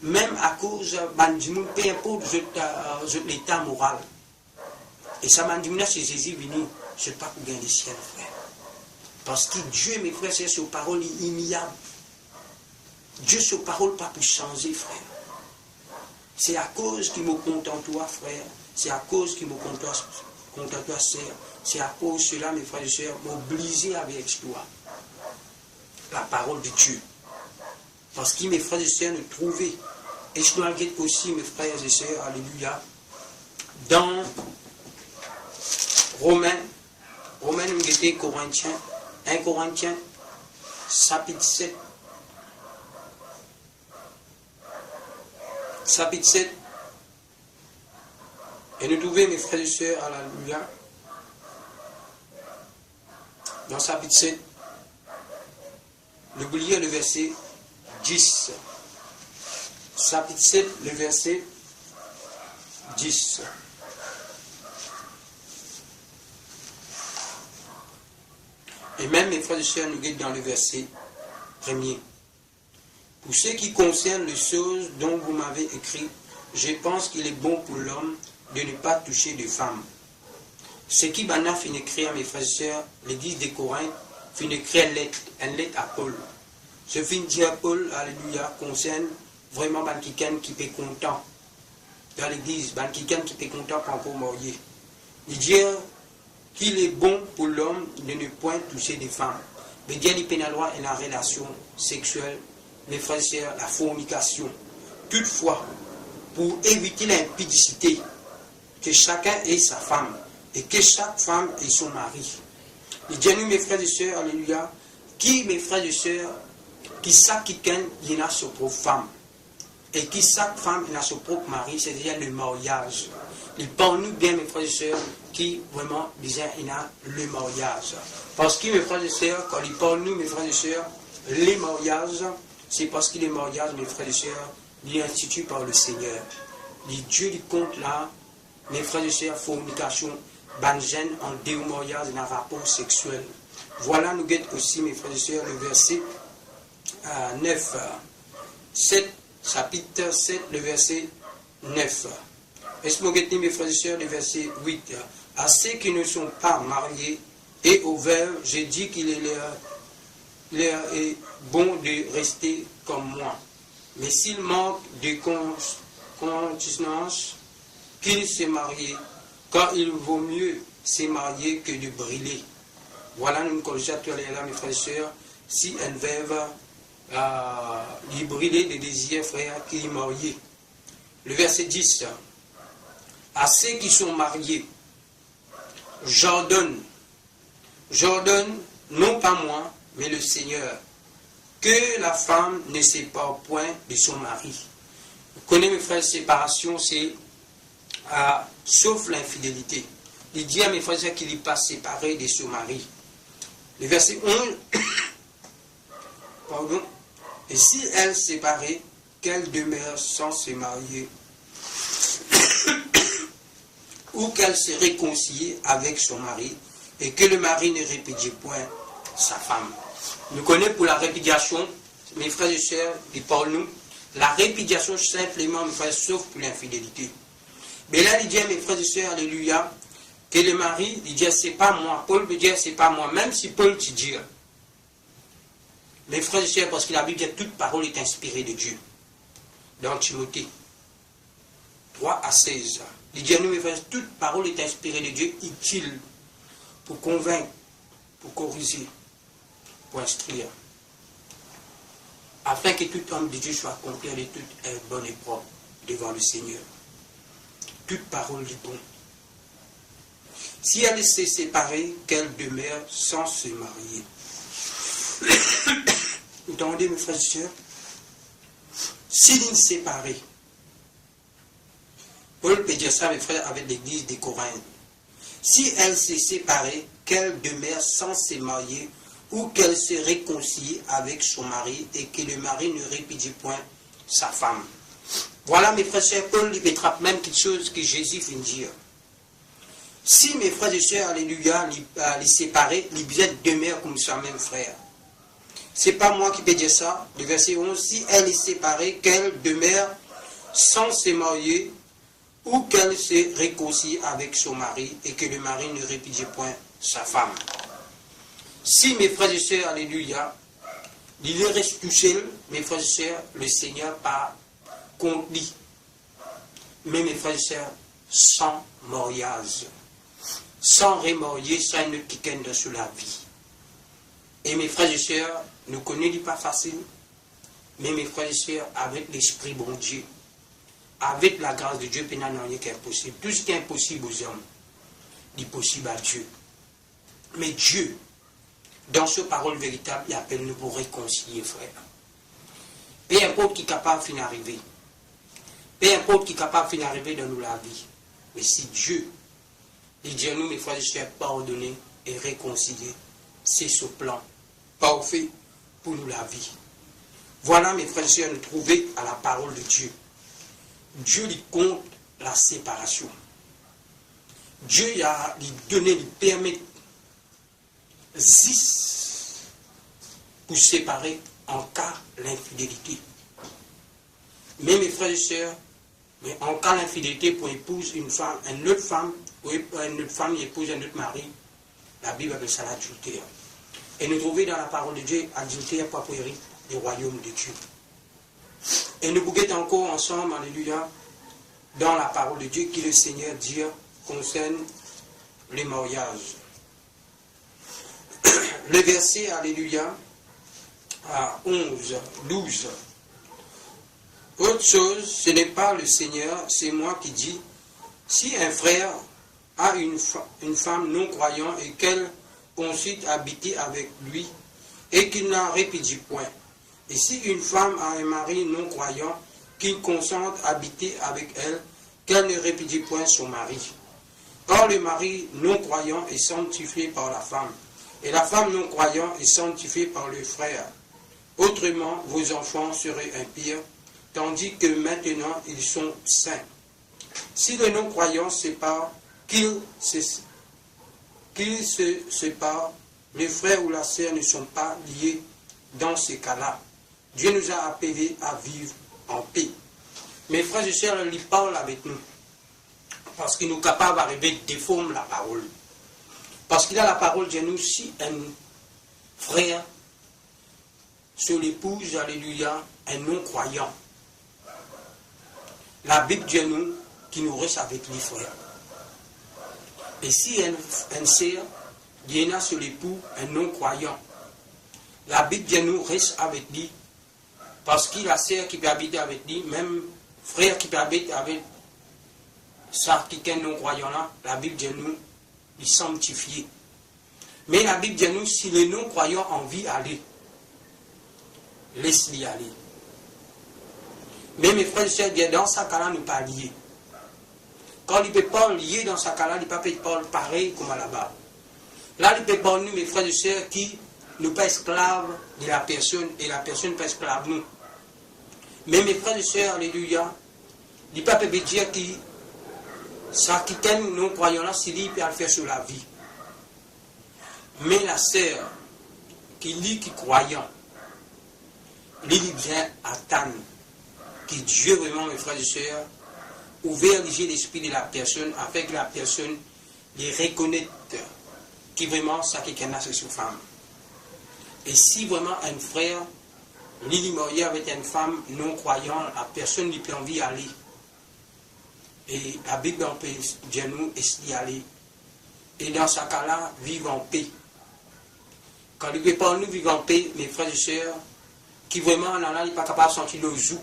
même à cause du monde, peu importe l'état moral. Et ça m'a dit, c'est Jésus venu, c'est pas pour gagner le ciel, frère. Parce que Dieu, mes frères, c'est sa parole immuable. Dieu, sa parole, pas pour changer, frère. C'est à cause qu'il me compte en toi, frère. C'est à cause qu'il me compte en toi, sœur. C'est à cause de cela, mes frères et sœurs, m'obliger avec toi. La parole de Dieu. Parce que mes frères et sœurs nous trouvaient. Et je dois dire aussi, mes frères et sœurs, alléluia, dans Romains, nous étions Corinthiens, 1 Corinthiens, chapitre 7. Chapitre 7. Et nous trouvons, mes frères et sœurs, alléluia, dans chapitre 7, n'oubliez le verset 10. Chapitre 7, le verset 10. Et même, mes frères et sœurs, nous guident dans le verset 1er. Pour ce qui concerne les choses dont vous m'avez écrit, je pense qu'il est bon pour l'homme de ne pas toucher de femmes. Ce qui maintenant finit écrire, mes frères et sœurs, l'église de Corinthe, finit écrire une lettre à Paul. Ce fin dire Paul, alléluia, concerne vraiment quelqu'un qui peut content dans l'église, quelqu'un qui peut content pour encore mourir. Il dit qu'il est bon pour l'homme de ne point toucher des femmes. Mais Dieu il peut avoir une relation sexuelle, mes frères et sœurs, la fornication. Toutefois, pour éviter l'impudicité, que chacun ait sa femme et que chaque femme ait son mari. Il dit nous, mes frères et sœurs, alléluia, qui, mes frères et sœurs, qui chaque quelqu'un il a sa propre femme et qui chaque femme il a son propre mari, c'est-à-dire le mariage. Il parle nous bien, mes frères et sœurs, qui vraiment disait il a le mariage. Parce que, mes frères et sœurs, quand il parle nous, mes frères et sœurs, les mariages, c'est parce que les mariages, mes frères et sœurs, il est institué par le Seigneur. Dieu lui compte là, mes frères et sœurs, fornication, banjène en démariage dans un rapport sexuel. Voilà, nous guettons aussi, mes frères et sœurs, le verset 9. 7, chapitre 7, le verset 9. Est-ce que vous guettez, mes frères et sœurs, le verset 8. À ceux qui ne sont pas mariés et aux veuves, j'ai dit qu'il leur est bon de rester comme moi. Mais s'il manque de continence, qu'il se marie, car il vaut mieux se marier que de brûler. Voilà, nous corrigeons là, mes frères et sœurs, si une veuve lui brûler des désirs, frère, qui est marié. Le verset 10. À ceux qui sont mariés, j'ordonne, non pas moi, mais le Seigneur, que la femme ne sépare point de son mari. Vous connaissez, mes frères, séparation, c'est sauf l'infidélité. Il dit à mes frères qu'il n'est pas séparé de son mari. Le verset 11, pardon, et si elle séparée, qu'elle demeure sans se marier, ou qu'elle se réconcilie avec son mari, et que le mari ne répudie point sa femme. Nous connaissons pour la répudiation, mes frères et sœurs, ils parlent nous, la répudiation simplement, mes frères, sauf pour l'infidélité. Mais là, il dit, mes frères et sœurs, alléluia, que le mari, il dit, c'est pas moi. Paul veut dire, c'est pas moi. Même si Paul te dit, mes frères et sœurs, parce que la Bible dit, toute parole est inspirée de Dieu. Dans Timothée 3 à 16. Il dit à nous, mes frères, toute parole est inspirée de Dieu, utile pour convaincre, pour corriger, pour instruire, afin que tout homme de Dieu soit accompli de toute bonne et propre devant le Seigneur. Toute parole est bonne. Si elle s'est séparée, qu'elle demeure sans se marier. Vous entendez, mes frères et sœurs? S'il est séparé, Paul peut dire ça, mes frères, avec l'église des Corinthes. Si elle s'est séparée, qu'elle demeure sans se marier, ou qu'elle se réconcilie avec son mari, et que le mari ne répudie point sa femme. Voilà, mes frères et sœurs, Paul lui mettra même quelque chose que Jésus vient de dire. Si mes frères et sœurs, alléluia, les séparer, les bien demeurent comme ça même frère. C'est pas moi qui peux dire ça. Le verset 11, si elle est séparée, qu'elle demeure sans se marier, ou qu'elle se réconcilie avec son mari, et que le mari ne répudie point sa femme. Si mes frères et sœurs, alléluia, il reste tout seul, mes frères et sœurs, le Seigneur pas contre lui. Mais mes frères et sœurs, sans mariage, sans remarier, sans une quiconque sur la vie. Et mes frères et sœurs, nous connaissons pas facile, mais mes frères et sœurs, avec l'Esprit bon Dieu, avec la grâce de Dieu, il n'y a rien qui est impossible. Tout ce qui est impossible aux hommes, est possible à Dieu. Mais Dieu, dans sa parole véritable, il appelle nous pour réconcilier, frère. Peu importe qui est capable de arriver. Peu importe qui est capable de arriver dans nous la vie. Mais si Dieu, il dit à nous, mes frères et sœurs, pardonner et réconcilier, c'est ce plan parfait pour nous la vie. Voilà, mes frères et sœurs, nous trouver à la parole de Dieu. Dieu lui compte la séparation. Dieu lui a donné, lui permet 10 pour séparer en cas d'infidélité. Mais mes frères et sœurs, mais en cas d'infidélité pour épouser une femme, une autre femme, ou une autre femme épouse un autre mari, la Bible appelle ça l'adultère. Et nous trouvons dans la parole de Dieu, adultère, papoirie, du royaume de Dieu. Et nous bouguons encore ensemble, alléluia, dans la parole de Dieu qui le Seigneur dit concerne les mariages. Le verset, alléluia, à 11, 12. Autre chose, ce n'est pas le Seigneur, c'est moi qui dis, si un frère a une femme non croyante et qu'elle consiste à habiter avec lui et qu'il n'en répudie point, et si une femme a un mari non croyant qu'il consente à habiter avec elle, qu'elle ne répudie point son mari. Or le mari non croyant est sanctifié par la femme, et la femme non croyante est sanctifiée par le frère. Autrement, vos enfants seraient impurs, tandis que maintenant ils sont saints. Si le non-croyant sépare, qu'il se sépare, les frères ou la sœur ne sont pas liés dans ces cas-là. Dieu nous a appelés à vivre en paix. Mes frères et sœurs, ils parlent avec nous. Parce qu'il nous capable d'arriver de déformer la parole. Parce qu'il a la parole de nous, si un frère sur l'épouse, alléluia, un non-croyant. La Bible dit nous qui nous reste avec les frères. Et si un sœur, il y en a sur l'époux, un non-croyant. La Bible dit nous reste avec lui. Parce qu'il a sœur qui peut habiter avec lui, même frère qui peut habiter avec ça qui est non-croyant là, la Bible dit nous, il sanctifie. Mais la Bible dit nous, si le non-croyant a envie d'aller, laisse-le aller. Mais mes frères et sœurs, dans ce cas-là, nous pas liés. Quand il ne peut pas lier dans ce cas-là, il ne peut pas pareil comme là-bas. Là, il ne peut pas nous, mes frères et sœurs, qui ne sont pas esclaves de la personne et la personne n'est pas esclave de nous. Mais mes frères et sœurs, alléluia, il ne peut pas dire que ça qui est non-croyant là, c'est lui qui peut le faire sur la vie. Mais la sœur qui lit, qui croyant, lui vient attendre que Dieu vraiment, mes frères et sœurs, ouvert l'esprit de la personne afin que la personne les reconnaisse qui vraiment ça qui est c'est sa femme. Et si vraiment un frère lui marié avec une femme non croyante, la personne n'a plus envie d'aller. Et la Bible peut dire nous y aller. Et dans ce cas-là, vivre en paix. Quand il ne peut pas nous vivre en paix, mes frères et sœurs, qui vraiment là, il n'est pas capable de sentir le joug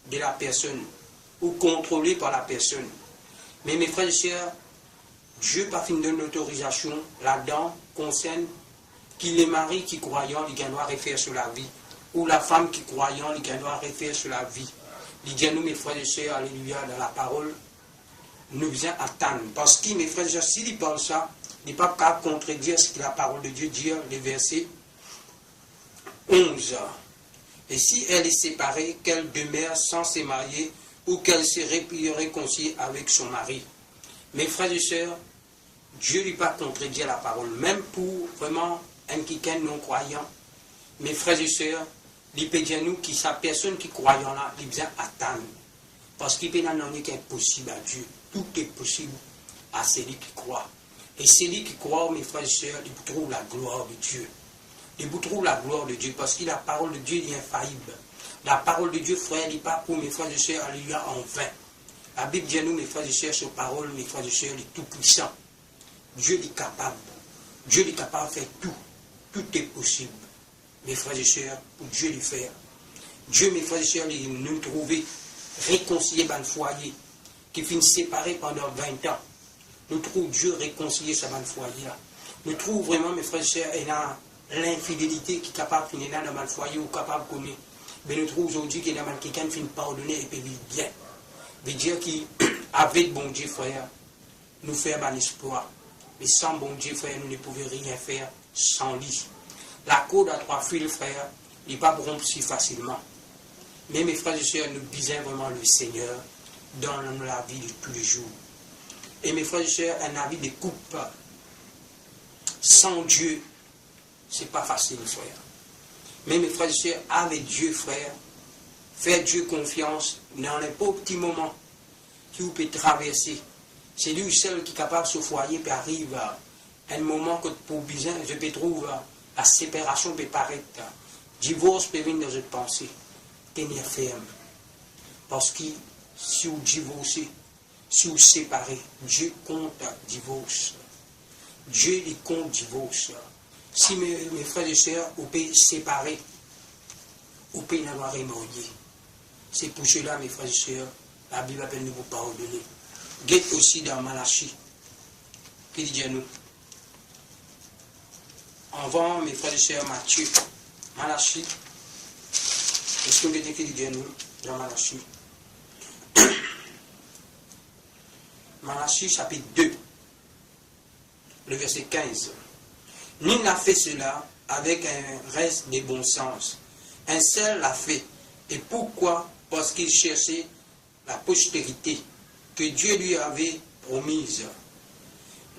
de la personne ou contrôlé par la personne. Mais mes frères et sœurs, Dieu n'a pas fini de l'autorisation là-dedans concerne qu'il les maris qui croyant, il doit refaire sur la vie, ou la femme qui croyant, il doit refaire sur la vie. Il dit à nous, mes frères et sœurs, alléluia, dans la parole, nous vient attendre. Parce que mes frères et sœurs, s'il parle ça, il n'est pas capable de contredire ce que la parole de Dieu dit, les versets 11. Et si elle est séparée, qu'elle demeure sans se marier ou qu'elle se réconcilie avec son mari. Mes frères et sœurs, Dieu lui pas contredire la parole. Même pour vraiment un quelqu'un non-croyant, mes frères et sœurs, il peut dire nous qui sa personne qui croyant là, il vient attendre. Parce qu'il peut n'en rien qui est possible à Dieu. Tout est possible à celui qui croit. Et celui qui croit, mes frères et sœurs, il trouve la gloire de Dieu. Il trouve la gloire de Dieu parce que la parole de Dieu est infaillible. La parole de Dieu, frère, il n'est pas pour mes frères et sœurs, alléluia, en vain. La Bible dit à nous, mes frères et sœurs, cette parole, mes frères et sœurs, il est tout puissant. Dieu est capable. Dieu est capable de faire tout. Tout est possible. Mes frères et sœurs, pour Dieu le faire. Dieu, mes frères et sœurs, nous trouver réconciliés dans le foyer, qui finit séparé pendant 20 ans. Nous trouvons Dieu réconcilier ça dans le foyer là. Nous trouvons vraiment, mes frères et sœurs, l'infidélité qui est capable de finir dans le foyer ou capable de connaître. Mais nous trouvons aujourd'hui qu'il y a quelqu'un qui finit pardonner et puis vivre bien. Veut dire qu'avec bon Dieu, frère, nous faisons un espoir. Mais sans bon Dieu, frère, nous ne pouvons rien faire sans lui. La corde à 3 fils, frère, il n'est pas rompre si facilement. Mais mes frères et sœurs, nous disons vraiment le Seigneur dans la vie de tous les jours. Et mes frères et sœurs, un avis de couple sans Dieu, c'est pas facile, frère. Mais mes frères et sœurs, avec Dieu, frère, faire Dieu confiance dans les petits moments qui vous peut traverser. C'est lui seul qui est capable de se foyer et arrive à un moment que pour besoin, je peux trouver la séparation peut paraître. Divorce peut venir dans votre pensée. Tenir ferme. Parce que si vous divorcez, si vous séparez, Dieu compte divorce. Dieu il compte divorce. Si mes frères et sœurs, vous pouvez séparer, vous pouvez n'avoir rien marié. C'est pour cela, mes frères et sœurs, la Bible appelle nous vous pardonner. Guette aussi dans Malachie. Qui dit à nous? Avant, mes frères et sœurs, Matthieu, Malachie. Est-ce que vous avez qui dit à nous dans Malachie? Malachie chapitre 2, le verset 15. Nul n'a fait cela avec un reste de bon sens. Un seul l'a fait. Et pourquoi? Parce qu'il cherchait la postérité que Dieu lui avait promise.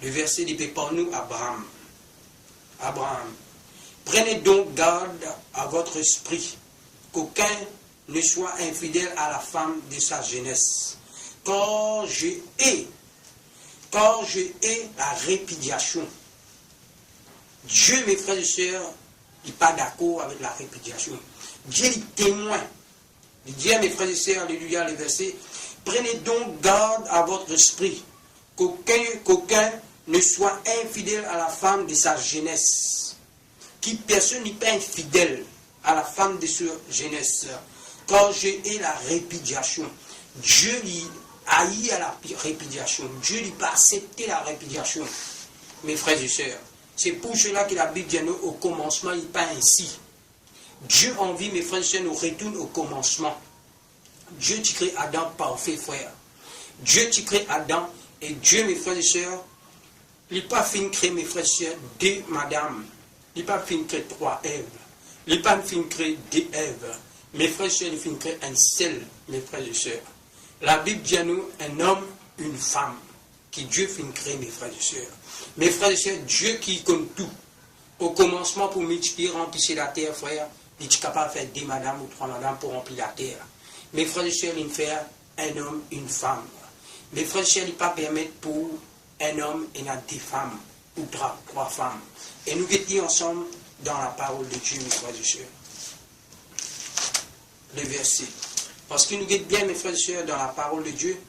Le verset dit par nous Abraham. Abraham. Prenez donc garde à votre esprit, qu'aucun ne soit infidèle à la femme de sa jeunesse. Car je hais la répudiation. Dieu, mes frères et sœurs, n'est pas d'accord avec la répudiation. Dieu est témoin. Il dit à mes frères et sœurs, alléluia, le verset, prenez donc garde à votre esprit, qu'aucun ne soit infidèle à la femme de sa jeunesse. Qui personne n'est pas infidèle à la femme de sa jeunesse. Car je hais la répudiation. Dieu lui haït à la répudiation. Dieu lui pas accepté la répudiation. Mes frères et sœurs, c'est pour cela que la Bible dit au commencement, il n'est pas ainsi. Dieu envie, mes frères et sœurs, nous retourne au commencement. Dieu tu crée Adam parfait, frère. Dieu tu crée Adam, et Dieu, mes frères et sœurs, il n'est pas fin créer, mes frères et sœurs, 2 madames. Il n'est pas fin créer 3 Èves. Il n'est pas fin créer 2 Èves. Mes frères et sœurs, il fin créer un seul, mes frères et sœurs. La Bible dit à nous, un homme, une femme, qui Dieu fin créer, mes frères et sœurs. Mes frères et sœurs, Dieu qui compte tout. Au commencement, pour multiplier, remplir la terre, frère, il est capable de faire 2 madames ou 3 madames pour remplir la terre. Mes frères et sœurs, il fait un homme, une femme. Mes frères et sœurs, il ne pas permettre pour un homme et 2 femmes ou 3 femmes. Et nous étions ensemble dans la parole de Dieu, mes frères et sœurs. Le verset. Parce que nous guettons bien, mes frères et sœurs, dans la parole de Dieu,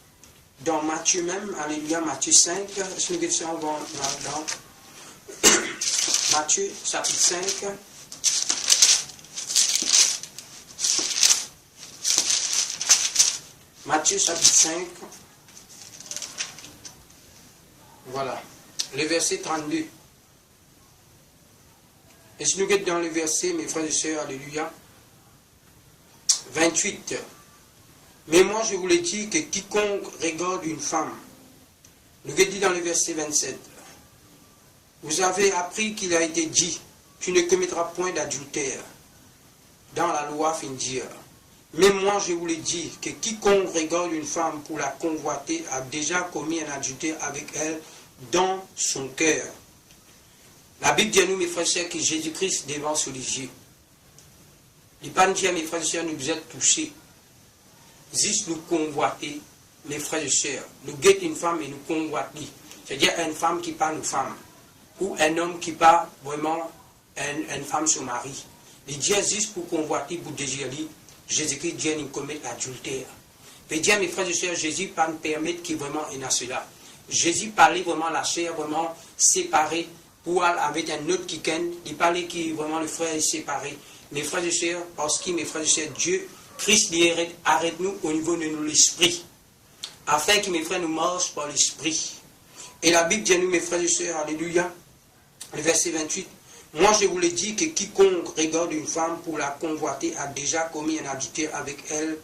dans Matthieu même, alléluia, Matthieu 5, si nous guettons dans Matthieu, chapitre 5. Matthieu, chapitre 5. Voilà. Le verset 32. Et si nous guettons dans le verset, mes frères et sœurs, alléluia, 28. Mais moi, je vous l'ai dit que quiconque regarde une femme, nous dit dans le verset 27, vous avez appris qu'il a été dit, tu ne commettras point d'adultère. Dans la loi, fin dire. Mais moi, je vous l'ai dit que quiconque regarde une femme pour la convoiter a déjà commis un adultère avec elle dans son cœur. La Bible dit à nous, mes frères et sœurs, que Jésus-Christ devant sous les yeux. Il pas dire, mes frères et sœurs, nous vous êtes touchés. Juste nous convoiter, mes frères et sœurs. Nous guettons une femme et nous convoiter. C'est-à-dire une femme qui parle aux femmes. Ou un homme qui parle vraiment une femme son mari. Il dit juste pour convoiter, pour désirer, Jésus-Christ dit qu'il commet l'adultère. Il dit, mes frères et sœurs, Jésus ne pas nous permettre qu'il vraiment ait cela. Jésus parlait vraiment la chair, vraiment séparée, pour aller avec un autre qui ken. Il parlait que vraiment le frère est séparé. Mes frères et sœurs, parce que mes frères et sœurs, Dieu, Christ arrête-nous au niveau de nous l'esprit. Afin que mes frères nous marchent par l'esprit. Et la Bible dit à nous, mes frères et sœurs, alléluia, le verset 28, moi je vous l'ai dit que quiconque regarde une femme pour la convoiter a déjà commis un adultère avec elle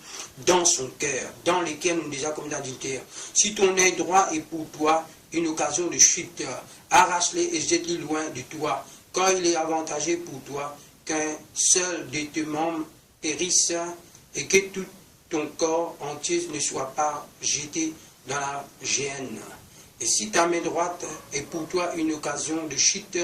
dans son cœur, dans lequel nous avons déjà commis un adultère. Si ton œil droit est pour toi une occasion de chute, arrache-les et jette-les loin de toi, car il est avantageux pour toi qu'un seul de tes membres périsse et que tout ton corps entier ne soit pas jeté dans la géhenne. Et si ta main droite est pour toi une occasion de chute,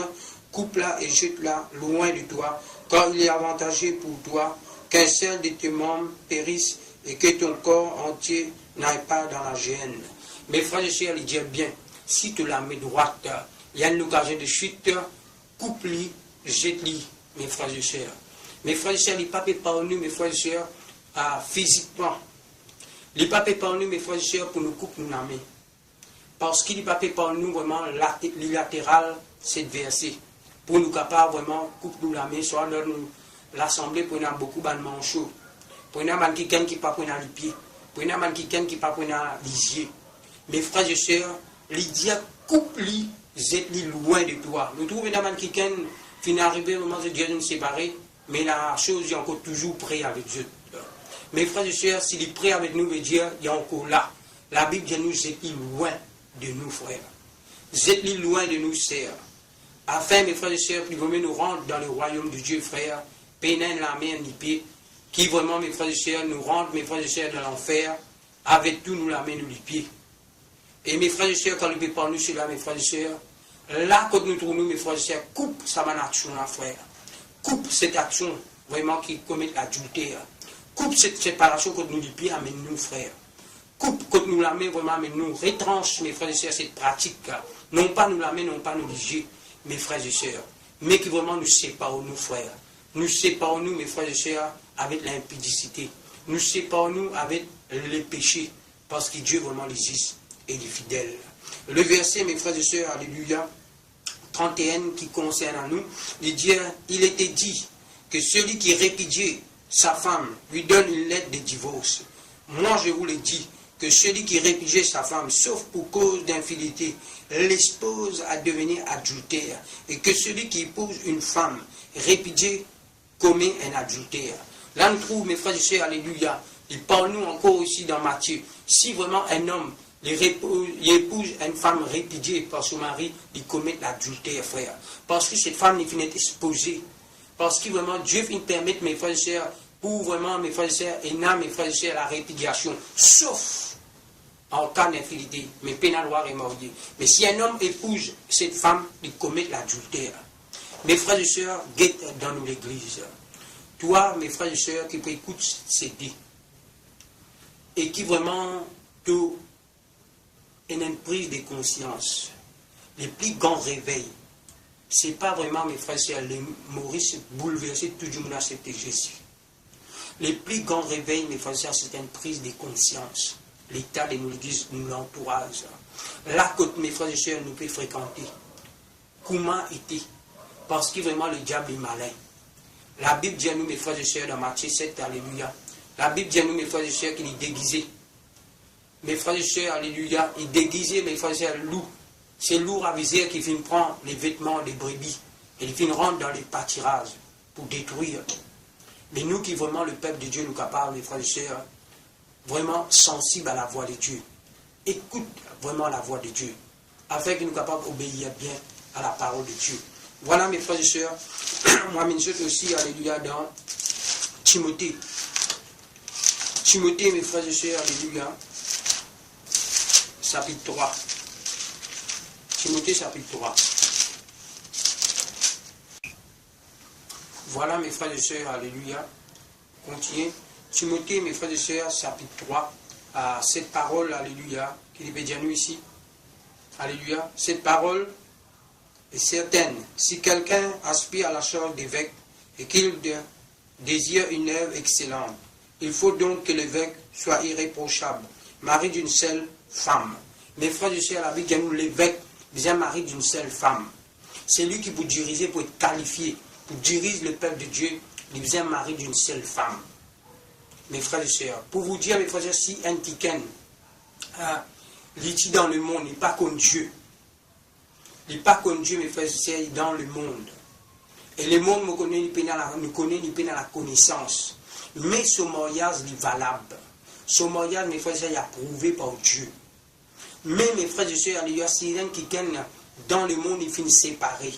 coupe-la et jette-la loin de toi, car il est avantageux pour toi qu'un seul de tes membres périsse et que ton corps entier n'aille pas dans la géhenne. Mes frères et sœurs, il dit bien, si tu la main droite, il y a une occasion de chute, coupe-li, jette-li, mes frères et sœurs. Mes frères et sœurs, les papes par nous, mes frères et sœurs, physiquement. Les papes par nous, mes frères et sœurs, pour nous couper la main. Parce qu'il n'est pas par nous vraiment latéral, cette versée. Pour nous capables vraiment couper nous la main, soit dans l'assemblée pour nous beaucoup de manchots. Pour nous avoir quelqu'un qui pas pour les pieds. Pour nous avoir quelqu'un qui pas pour les yeux. Mes frères et sœurs, l'idée coupe-li, jette-li loin de toi. Nous trouvons dans quelqu'un qui n'est arrivé au moment de Dieu nous séparer, mais la chose est encore toujours prêt avec Dieu. Mes frères et sœurs, s'il est prêt avec nous, veut dire il est encore là. La Bible dit nous jette-li loin de nous, frères. Jette-li loin de nous, sœurs. Afin, mes frères et sœurs, qu'il vaut mieux nous rendre dans le royaume de Dieu, frères, pénin la main ni pied, qui vraiment, mes frères et sœurs, nous rendent, mes frères et sœurs, dans l'enfer, avec tout nous la main, nous les pieds. Et mes frères et sœurs, quand nous ne pas nous cela, mes frères et sœurs, là, quand nous trouvons, mes frères et sœurs, coupe sa action, là, frère. Coupe cette action, vraiment, qui commet l'adultère. Coupe cette séparation quand nous les pieds, amène-nous, frères. Coupe quand nous la main, vraiment, amène-nous. Retranche, mes frères et sœurs, cette pratique, non pas nous la main, non pas nous liger, mes frères et sœurs, mais qui vraiment nous séparons, nous, frères. Nous séparons, nous, mes frères et sœurs, avec l'impudicité. Nous séparons, nous, avec les péchés, parce que Dieu vraiment les existe et les fidèles. Le verset, mes frères et sœurs, alléluia, 31, qui concerne à nous, il était dit que celui qui répudie sa femme lui donne une lettre de divorce. Moi, je vous le dis, que celui qui répudie sa femme, sauf pour cause d'infidélité, l'expose à devenir adultère, et que celui qui épouse une femme répudie commet un adultère. Là, nous trouvons, mes frères et sœurs, alléluia, il parle nous encore aussi dans Matthieu. Si vraiment un homme il épouse une femme répudiée par son mari, il commet l'adultère, frère. Parce que cette femme n'est finit exposée. Parce que vraiment, Dieu finit permettre, mes frères et sœurs, pour vraiment, mes frères et sœurs, et non, mes frères et sœurs, la répudiation. Sauf en cas d'infidélité, mais pénaloir est marié. Mais si un homme épouse cette femme, il commet l'adultère. Mes frères et sœurs, guette dans nous l'église. Toi, mes frères et sœurs, qui peut écouter ces dits, et qui vraiment, tout, une prise de conscience. Les plus grands réveils, ce n'est pas vraiment, mes frères et sœurs, les Maurice bouleversés, tout le monde accepter Jésus. Les plus grands réveils, mes frères et sœurs, c'est une prise de conscience. L'état de l'église nous l'entourage. Là que mes frères et sœurs nous pouvons fréquenter. Comment était? Parce que vraiment le diable est malin. La Bible dit à nous, mes frères et sœurs, dans Matthieu 7, alléluia. La Bible dit à nous, mes frères et sœurs, qu'il est déguisé. Mes frères et sœurs, alléluia, il déguisé, mes frères et sœurs, loup. C'est loup avisé qui vient prendre les vêtements des brebis et il vient rentrer dans les pâturages pour détruire. Mais nous qui vraiment, le peuple de Dieu, nous capables, mes frères et sœurs, vraiment sensibles à la voix de Dieu. Écoute vraiment la voix de Dieu, afin que nous capables d'obéir bien à la parole de Dieu. Voilà, mes frères et sœurs, moi, mes soeurs aussi, alléluia, dans Timothée. Timothée, mes frères et sœurs, alléluia. Chapitre 3. Timothée chapitre 3. Voilà mes frères et sœurs, alléluia. Continuez. Timothée, mes frères et sœurs, chapitre 3. Cette parole, alléluia, qu'il est déjà nous ici. Alléluia. Cette parole est certaine. Si quelqu'un aspire à la charge d'évêque et qu'il désire une œuvre excellente, il faut donc que l'évêque soit irréprochable, mari d'une seule femme. Mes frères et sœurs, la Bible dit nous, l'évêque devient mari d'une seule femme. C'est lui qui, pour diriger, pour être qualifié, pour diriger le peuple de Dieu, il devient mari d'une seule femme. Mes frères et sœurs, pour vous dire, mes frères et sœurs, si un tiken, l'outil dans le monde n'est pas comme Dieu. Il n'est pas comme Dieu, mes frères et sœurs, il est dans le monde. Et le monde me connaît, il connaît la connaissance. Mais ce mariage est valable. Ce mariage, mes frères et sœurs, est approuvé par Dieu. Mais mes frères et sœurs, il y a certains qui dans le monde, ils finissent séparés.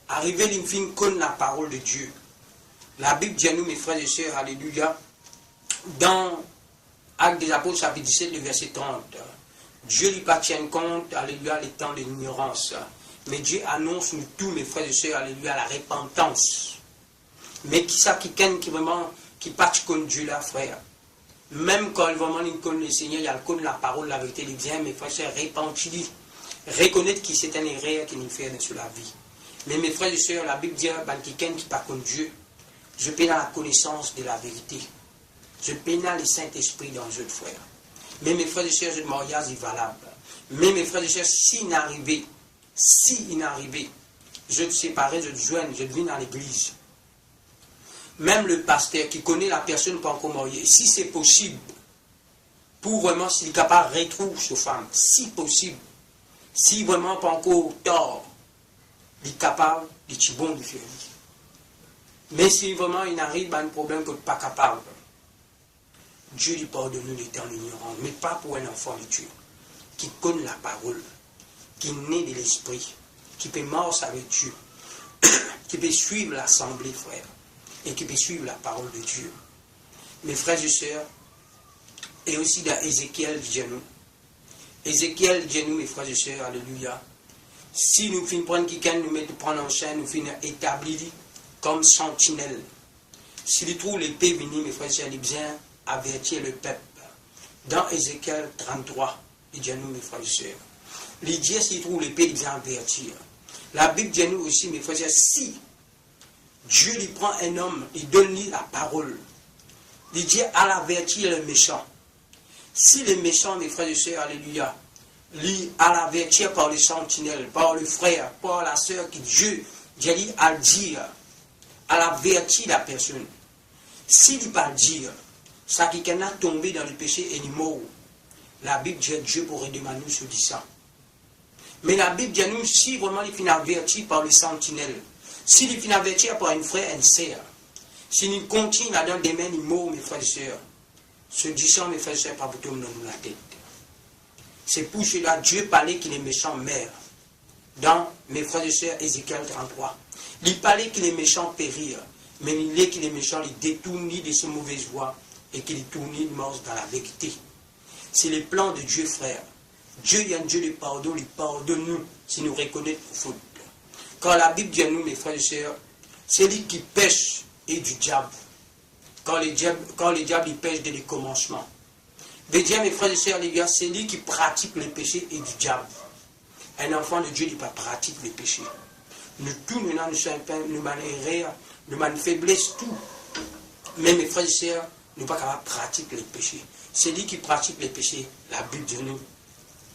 Arrivé, ils finissent connaître la parole de Dieu. La Bible dit à nous, mes frères et sœurs, alléluia, dans Actes des Apôtres, chapitre 17, le verset 30. Dieu lui pas tient compte, alléluia, les temps de l'ignorance. Mais Dieu annonce nous tous, mes frères et sœurs, alléluia, la repentance. Mais qui ça qui vraiment, qui part contre Dieu là, frère. Même quand vraiment il connaît le Seigneur, il y a le connaît la parole, la vérité, il vient, mes frères et sœurs, repentir. Reconnaître qu'il c'est un erreur qui nous fait sur la vie. Mais mes frères et sœurs, la Bible dit, quelqu'un qui part contre Dieu, je paie dans la connaissance de la vérité. Je paie dans le Saint-Esprit dans le frère. Mais mes frères et sœurs, le mariage est valable. Mais mes frères et sœurs, s'il n'arrivait, je te séparais, je te joigne, je viens dans l'église. Même le pasteur qui connaît la personne pas encore mariée, si c'est possible, pour vraiment, s'il est capable de retrouver sa femme, si possible, si vraiment pas encore tort, il est capable de être bon de faire. Mais si vraiment il arrive à un problème qu'il n'est pas capable, Dieu lui pardonne nous l'étant ignorant, mais pas pour un enfant de Dieu, qui connaît la parole, qui est né de l'esprit, qui peut marcher avec Dieu, qui peut suivre l'assemblée, frère, et qui peut suivre la parole de Dieu. Mes frères et sœurs, et aussi dans Ézéchiel, dis-nous. Ézéchiel, dis-nous, mes frères et sœurs, alléluia. Si nous finissons prendre quelqu'un, nous mettons prendre en chaîne, nous finissons établir comme sentinelle. S'il trouve l'épée venir, mes frères et sœurs, il vient avertir le peuple. Dans Ézéchiel 33, il dit à nous, mes frères et sœurs. Il dit, s'il trouve l'épée, il vient avertir. La Bible dit à nous aussi, mes frères et sœurs, si Dieu lui prend un homme, il donne-lui la parole. Il dit à l'avertir le méchant. Si le méchant, mes frères et sœurs, alléluia, lui à l'avertir par le sentinelle, par le frère, par la sœur qui Dieu dit à dire, à l'avertir la personne. S'il ne pas dire, ça qui a tombé dans le péché et mort, la Bible dit Dieu pourrait demander nous sur ça. Mais la Bible dit à nous, si vraiment il finit averti par le sentinelle, s'il finit averti par un frère, une sœur, s'il continue là-dedans des mains, il mort, mes frères et sœurs, ce disant, mes frères et sœurs, pas pour tout le monde dans la tête. C'est pour cela Dieu parlait qu'il est méchant mère. Dans mes frères et sœurs, Ézéchiel 33. Il parlait qu'il est méchant périr, mais il est qu'il est méchant, il détourne de ses mauvaises voies et qu'il tourne, il marche dans la vérité. C'est le plan de Dieu, frère. Dieu est un Dieu de pardon, il pardonne nous si nous reconnaissons nos fautes. Quand la Bible dit à nous, mes frères et sœurs, c'est lui qui pêche et du diable. Quand le diable il pêche dès le commencement. Mes frères et sœurs, les gars, c'est lui qui pratique le péché et du diable. Un enfant de Dieu, il pas pratique le péché. Nous tous, maintenant, nous sommes nous malheureux, nous manquons faiblesse, tout. Mais mes frères et sœurs, nous ne sommes pas capables de pratiquer le péché. C'est lui qui pratique le péché, la Bible de nous,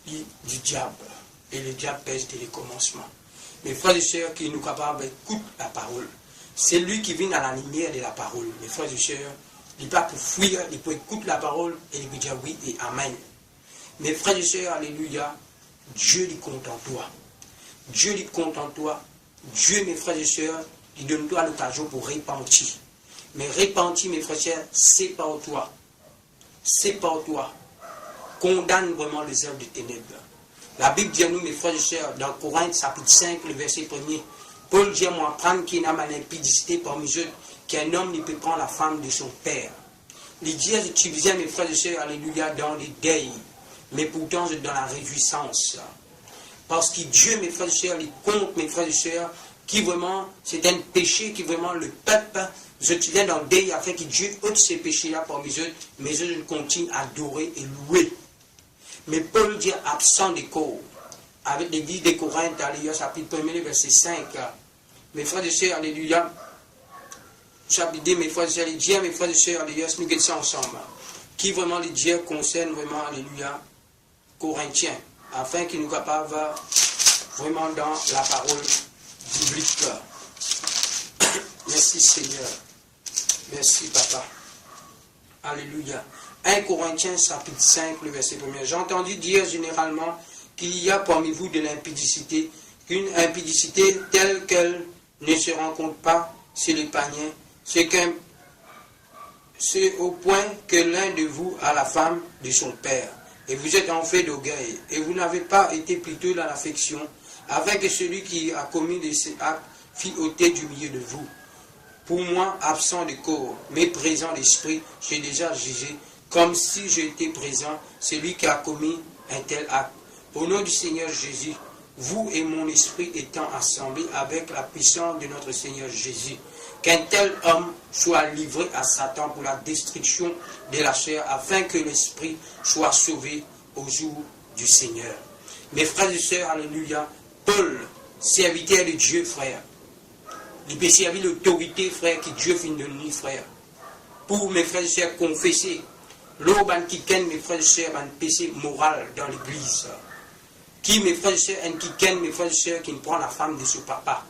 du diable. Et le diable pêche dès le commencement. Mes frères et sœurs, qui nous capables d'écouter la parole. C'est lui qui vient dans la lumière de la parole. Mes frères et sœurs, il n'est pas pour fuir, il peut écouter la parole et il peut dire oui et amen. Mes frères et sœurs, alléluia, Dieu lui compte en toi. Dieu lui compte en toi. Dieu, mes frères et sœurs, il donne toi l'occasion pour repentir. Mais repentir, mes frères et sœurs, c'est pas en toi. C'est pas en toi. Condamne vraiment les œuvres des ténèbres. La Bible dit à nous, mes frères et sœurs, dans Corinthe, chapitre 5, le verset 1er, Paul dit à moi, apprendre qu'il n'a pas d'impudicité parmi eux, qu'un homme ne peut prendre la femme de son père. Il dit, tu viens, mes frères et sœurs, alléluia, dans les deuils, mais pourtant dans la réjouissance. Parce que Dieu, mes frères et sœurs, les compte, mes frères et sœurs, qui vraiment, c'est un péché qui vraiment le peuple, je te viens dans le deuil afin que Dieu ôte ces péchés-là parmi eux, mais eux continuent à adorer et louer. Mais Paul dit absent des corps, avec l'église des Corinthes, alléluia, chapitre 1er, verset 5. Mes frères et sœurs, alléluia, chapitre 2, mes frères et sœurs, les dieux, mes frères et sœurs, alléluia, nous guettons ça ensemble. Qui vraiment les dieux concernent vraiment, alléluia, Corinthiens, afin qu'ils nous capables vraiment dans la parole biblique. Merci Seigneur. Merci Papa. Alléluia. 1 Corinthiens chapitre 5, le verset 1er. J'ai entendu dire généralement qu'il y a parmi vous de l'impudicité, qu'une impudicité telle qu'elle ne se rencontre pas chez les païens. C'est au point que l'un de vous a la femme de son père. Et vous êtes en fait d'orgueil. Et vous n'avez pas été plutôt dans l'affection, afin que celui qui a commis de ces actes fût ôté du milieu de vous. Pour moi, absent de corps, mais présent d'esprit, j'ai déjà jugé, comme si j'étais présent, celui qui a commis un tel acte. Au nom du Seigneur Jésus, vous et mon esprit étant assemblés avec la puissance de notre Seigneur Jésus, qu'un tel homme soit livré à Satan pour la destruction de la chair, afin que l'esprit soit sauvé au jour du Seigneur. Mes frères et sœurs, alléluia, Paul, serviteur de Dieu, frère, il peut servir l'autorité, frère, que Dieu finit de nous, frère, pour mes frères et sœurs confesser, l'orban qui ken, mes frères et sœurs, un péché moral dans l'église. Qui, mes frères et sœurs, un qui ken, mes frères et sœurs, qui ne prend la femme de son papa.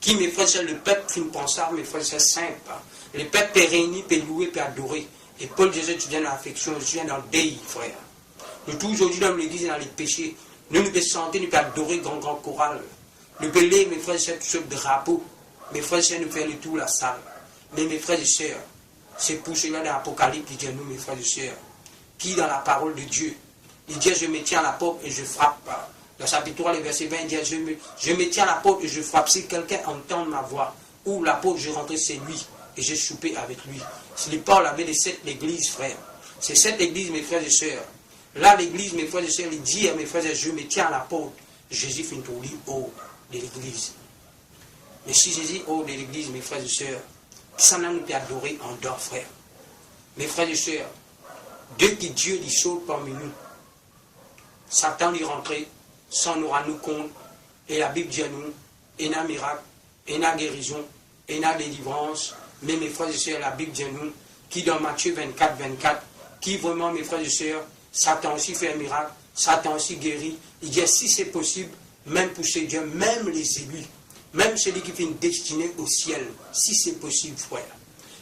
Qui, mes frères et sœurs, le peuple qui ne pense ça, mes frères et sœurs, simple. Le peuple est réuni, peut louer, peut adorer. Et Paul disait, tu viens dans l'affection, tu viens dans le deuil, frère. Nous, tous aujourd'hui, dans l'église et dans les péchés, nous pouvons chanter, nous pouvons adorer grand choral. Nous pouvons lire, mes frères et sœurs, tout ce drapeau. Mes frères et sœurs, nous faisons le tour la salle. Mais mes frères et sœurs, c'est pour cela dans l'Apocalypse, il dit à nous, mes frères et sœurs, qui dans la parole de Dieu, il dit, je me tiens à la porte et je frappe. Dans chapitre 3, le verset 20, il dit, je me tiens à la porte et je frappe. Si quelqu'un entend ma voix, ou la porte, je rentre, c'est lui, et j'ai soupé avec lui. Si les Paul avait les 7 églises, frères, c'est 7 églises, mes frères et sœurs. Là, l'église, mes frères et sœurs, il dit à mes frères et sœurs, je me tiens à la porte. Jésus finit pour lui, haut de l'église. Mais si Jésus, haut de l'église, mes frères et sœurs, ça n'a nous pas adoré en dehors, frère. Mes frères et sœurs, dès que Dieu lui sauve parmi nous, Satan lui rentrer, sans nous rendre compte, et la Bible dit à nous, il y a miracle, il y a guérison, il y a délivrance, mais mes frères et sœurs, la Bible dit à nous, qui dans Matthieu 24, 24, qui vraiment, mes frères et sœurs, Satan aussi fait un miracle, Satan aussi guérit, il dit, si c'est possible, même pour ces dieux, même les élus, même celui qui fait une destinée au ciel, si c'est possible, frère.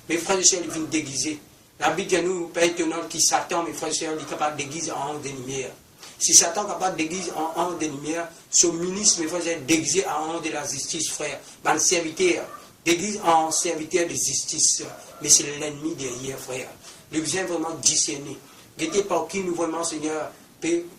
Mes frères et sœurs, ils viennent déguiser. La Bible dit à nous, pas étonnant, qui Satan, mes frères et sœurs, il est capable de déguiser en ange des lumières. Si Satan est capable de déguiser en ange des lumières, son ministre, mes frères et sœurs, déguisé en ange de la justice, frère. Ben, serviteur, déguise en serviteur de justice. Mais c'est l'ennemi derrière, frère. Le besoin vraiment discerner. Guettez par qui nous vraiment, Seigneur,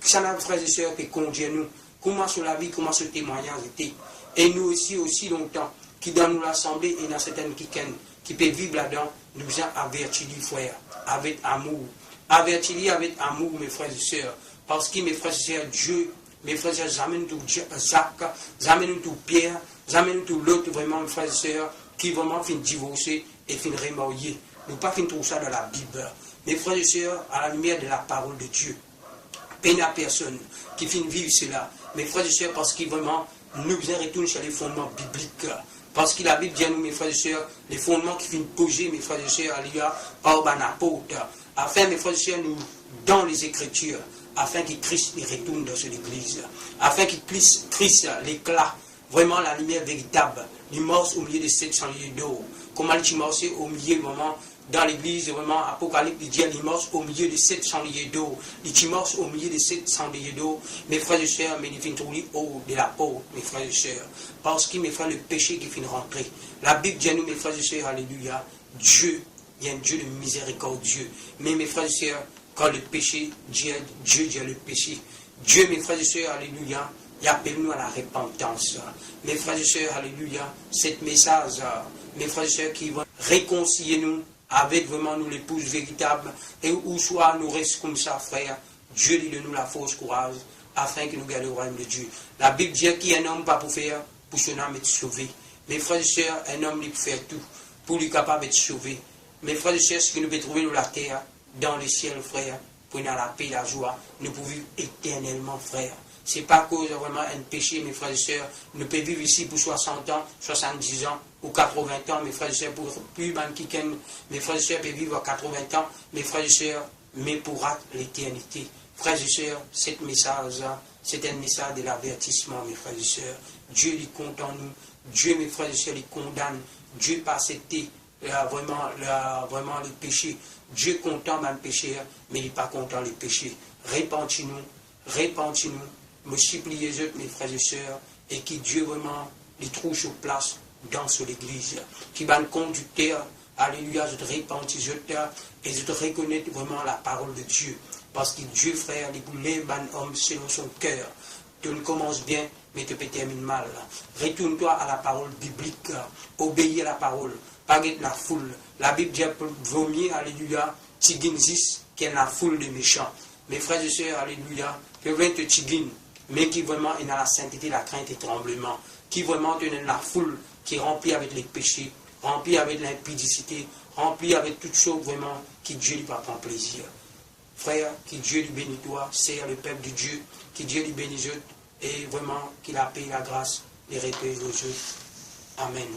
ça n'a frères et sœurs, peut conduire nous. Comment sur la vie, comment ce témoignage était. Et nous aussi longtemps, qui dans nous l'assemblée et dans certaines qui peut vivre là-dedans, nous avons averti du frère, avec amour. Averti avec amour, mes frères et sœurs. Parce que mes frères et sœurs, Dieu, mes frères et sœurs, j'amène tout Jacques, j'amène tout Pierre, j'amène tout l'autre, vraiment, mes frères et sœurs, qui vraiment finissent divorcer et finissent remarier. Nous pas finissons tout ça dans la Bible. Mes frères et sœurs, à la lumière de la parole de Dieu. Peine à personne qui finit vivre cela. Mes frères et sœurs, parce qu'ils vraiment, nous devons retourner sur les fondements bibliques. Parce que la Bible dit à nous, mes frères et sœurs, les fondements qui finissent poser, mes frères et sœurs, par un apôtre. Afin, mes frères et sœurs, nous, dans les Écritures, afin que Christ retourne dans cette église. Afin que Christ, l'éclat, vraiment la lumière véritable, il morce au milieu de 700 lieues d'eau. Comment il morce au milieu, vraiment, dans l'église, vraiment, Apocalypse, il dit, il morce au milieu de 700 lieues d'eau. Il morce au milieu de 700 lieues d'eau. Mes frères et sœurs, mais il finit haut de la peau, mes frères et sœurs. Parce qu'il me fait le péché qui finit rentrer. La Bible dit à nous, mes frères et sœurs, alléluia, Dieu, il y a un Dieu de miséricordieux. Mais mes frères et sœurs, quand le péché, Dieu dit le péché. Dieu, mes frères et sœurs, alléluia, il appelle nous à la repentance. Mes frères et sœurs, alléluia, cet message, mes frères et sœurs, qui vont réconcilier nous avec vraiment nous l'épouse véritable, et où soit nous restons comme ça, frère. Dieu dit de nous la force, courage, afin que nous gardions le royaume de Dieu. La Bible dit qu'il y a un homme pas pour faire, pour son âme être sauvé. Mes frères et sœurs, un homme il peut faire tout pour lui capable d'être sauvé. Mes frères et sœurs, ce que nous pouvons trouver dans la terre, dans le ciel, frère, pour nous la paix, la joie, nous pouvons vivre éternellement, frère. Ce n'est pas à cause vraiment un péché, mes frères et sœurs. Nous pouvons vivre ici pour 60 ans, 70 ans ou 80 ans, mes frères et sœurs, pour plus même qui mes frères et sœurs peuvent vivre à 80 ans, mes frères et sœurs, mais pour l'éternité. Frères et sœurs, cet message-là, c'est un message de l'avertissement, mes frères et sœurs. Dieu lui compte en nous. Dieu, mes frères et sœurs, les condamne. Dieu pas accepté vraiment le péché. Dieu content dans le péché, mais il n'est pas content le péché. Répentez-nous, multipliez-vous, mes frères et sœurs, et que Dieu vraiment les trouve sur place dans l'église. Qui va nous conduire, alléluia, je te répantis, et je te reconnais vraiment la parole de Dieu. Parce que Dieu, frère, il voulait un homme selon son cœur. Tu ne commences bien, mais tu peux terminer mal. Retourne-toi à la parole biblique. Obéis à la parole. Pas être la foule. La Bible dit vaut mieux, alléluia, tiginsis, qu'est la foule des méchants. Mes frères et sœurs, alléluia, que viennent te tigin, mais qui vraiment est dans la sainteté, la crainte et le tremblement. Qui vraiment est dans la foule, qui est remplie avec les péchés, remplie avec l'impudicité, remplie avec toutes choses vraiment qui Dieu lui va prendre plaisir. Frère, que Dieu lui bénisse toi, sers le peuple de Dieu, que Dieu lui bénisse et vraiment qu'il a payé la grâce, les répètes aux autres. Amen.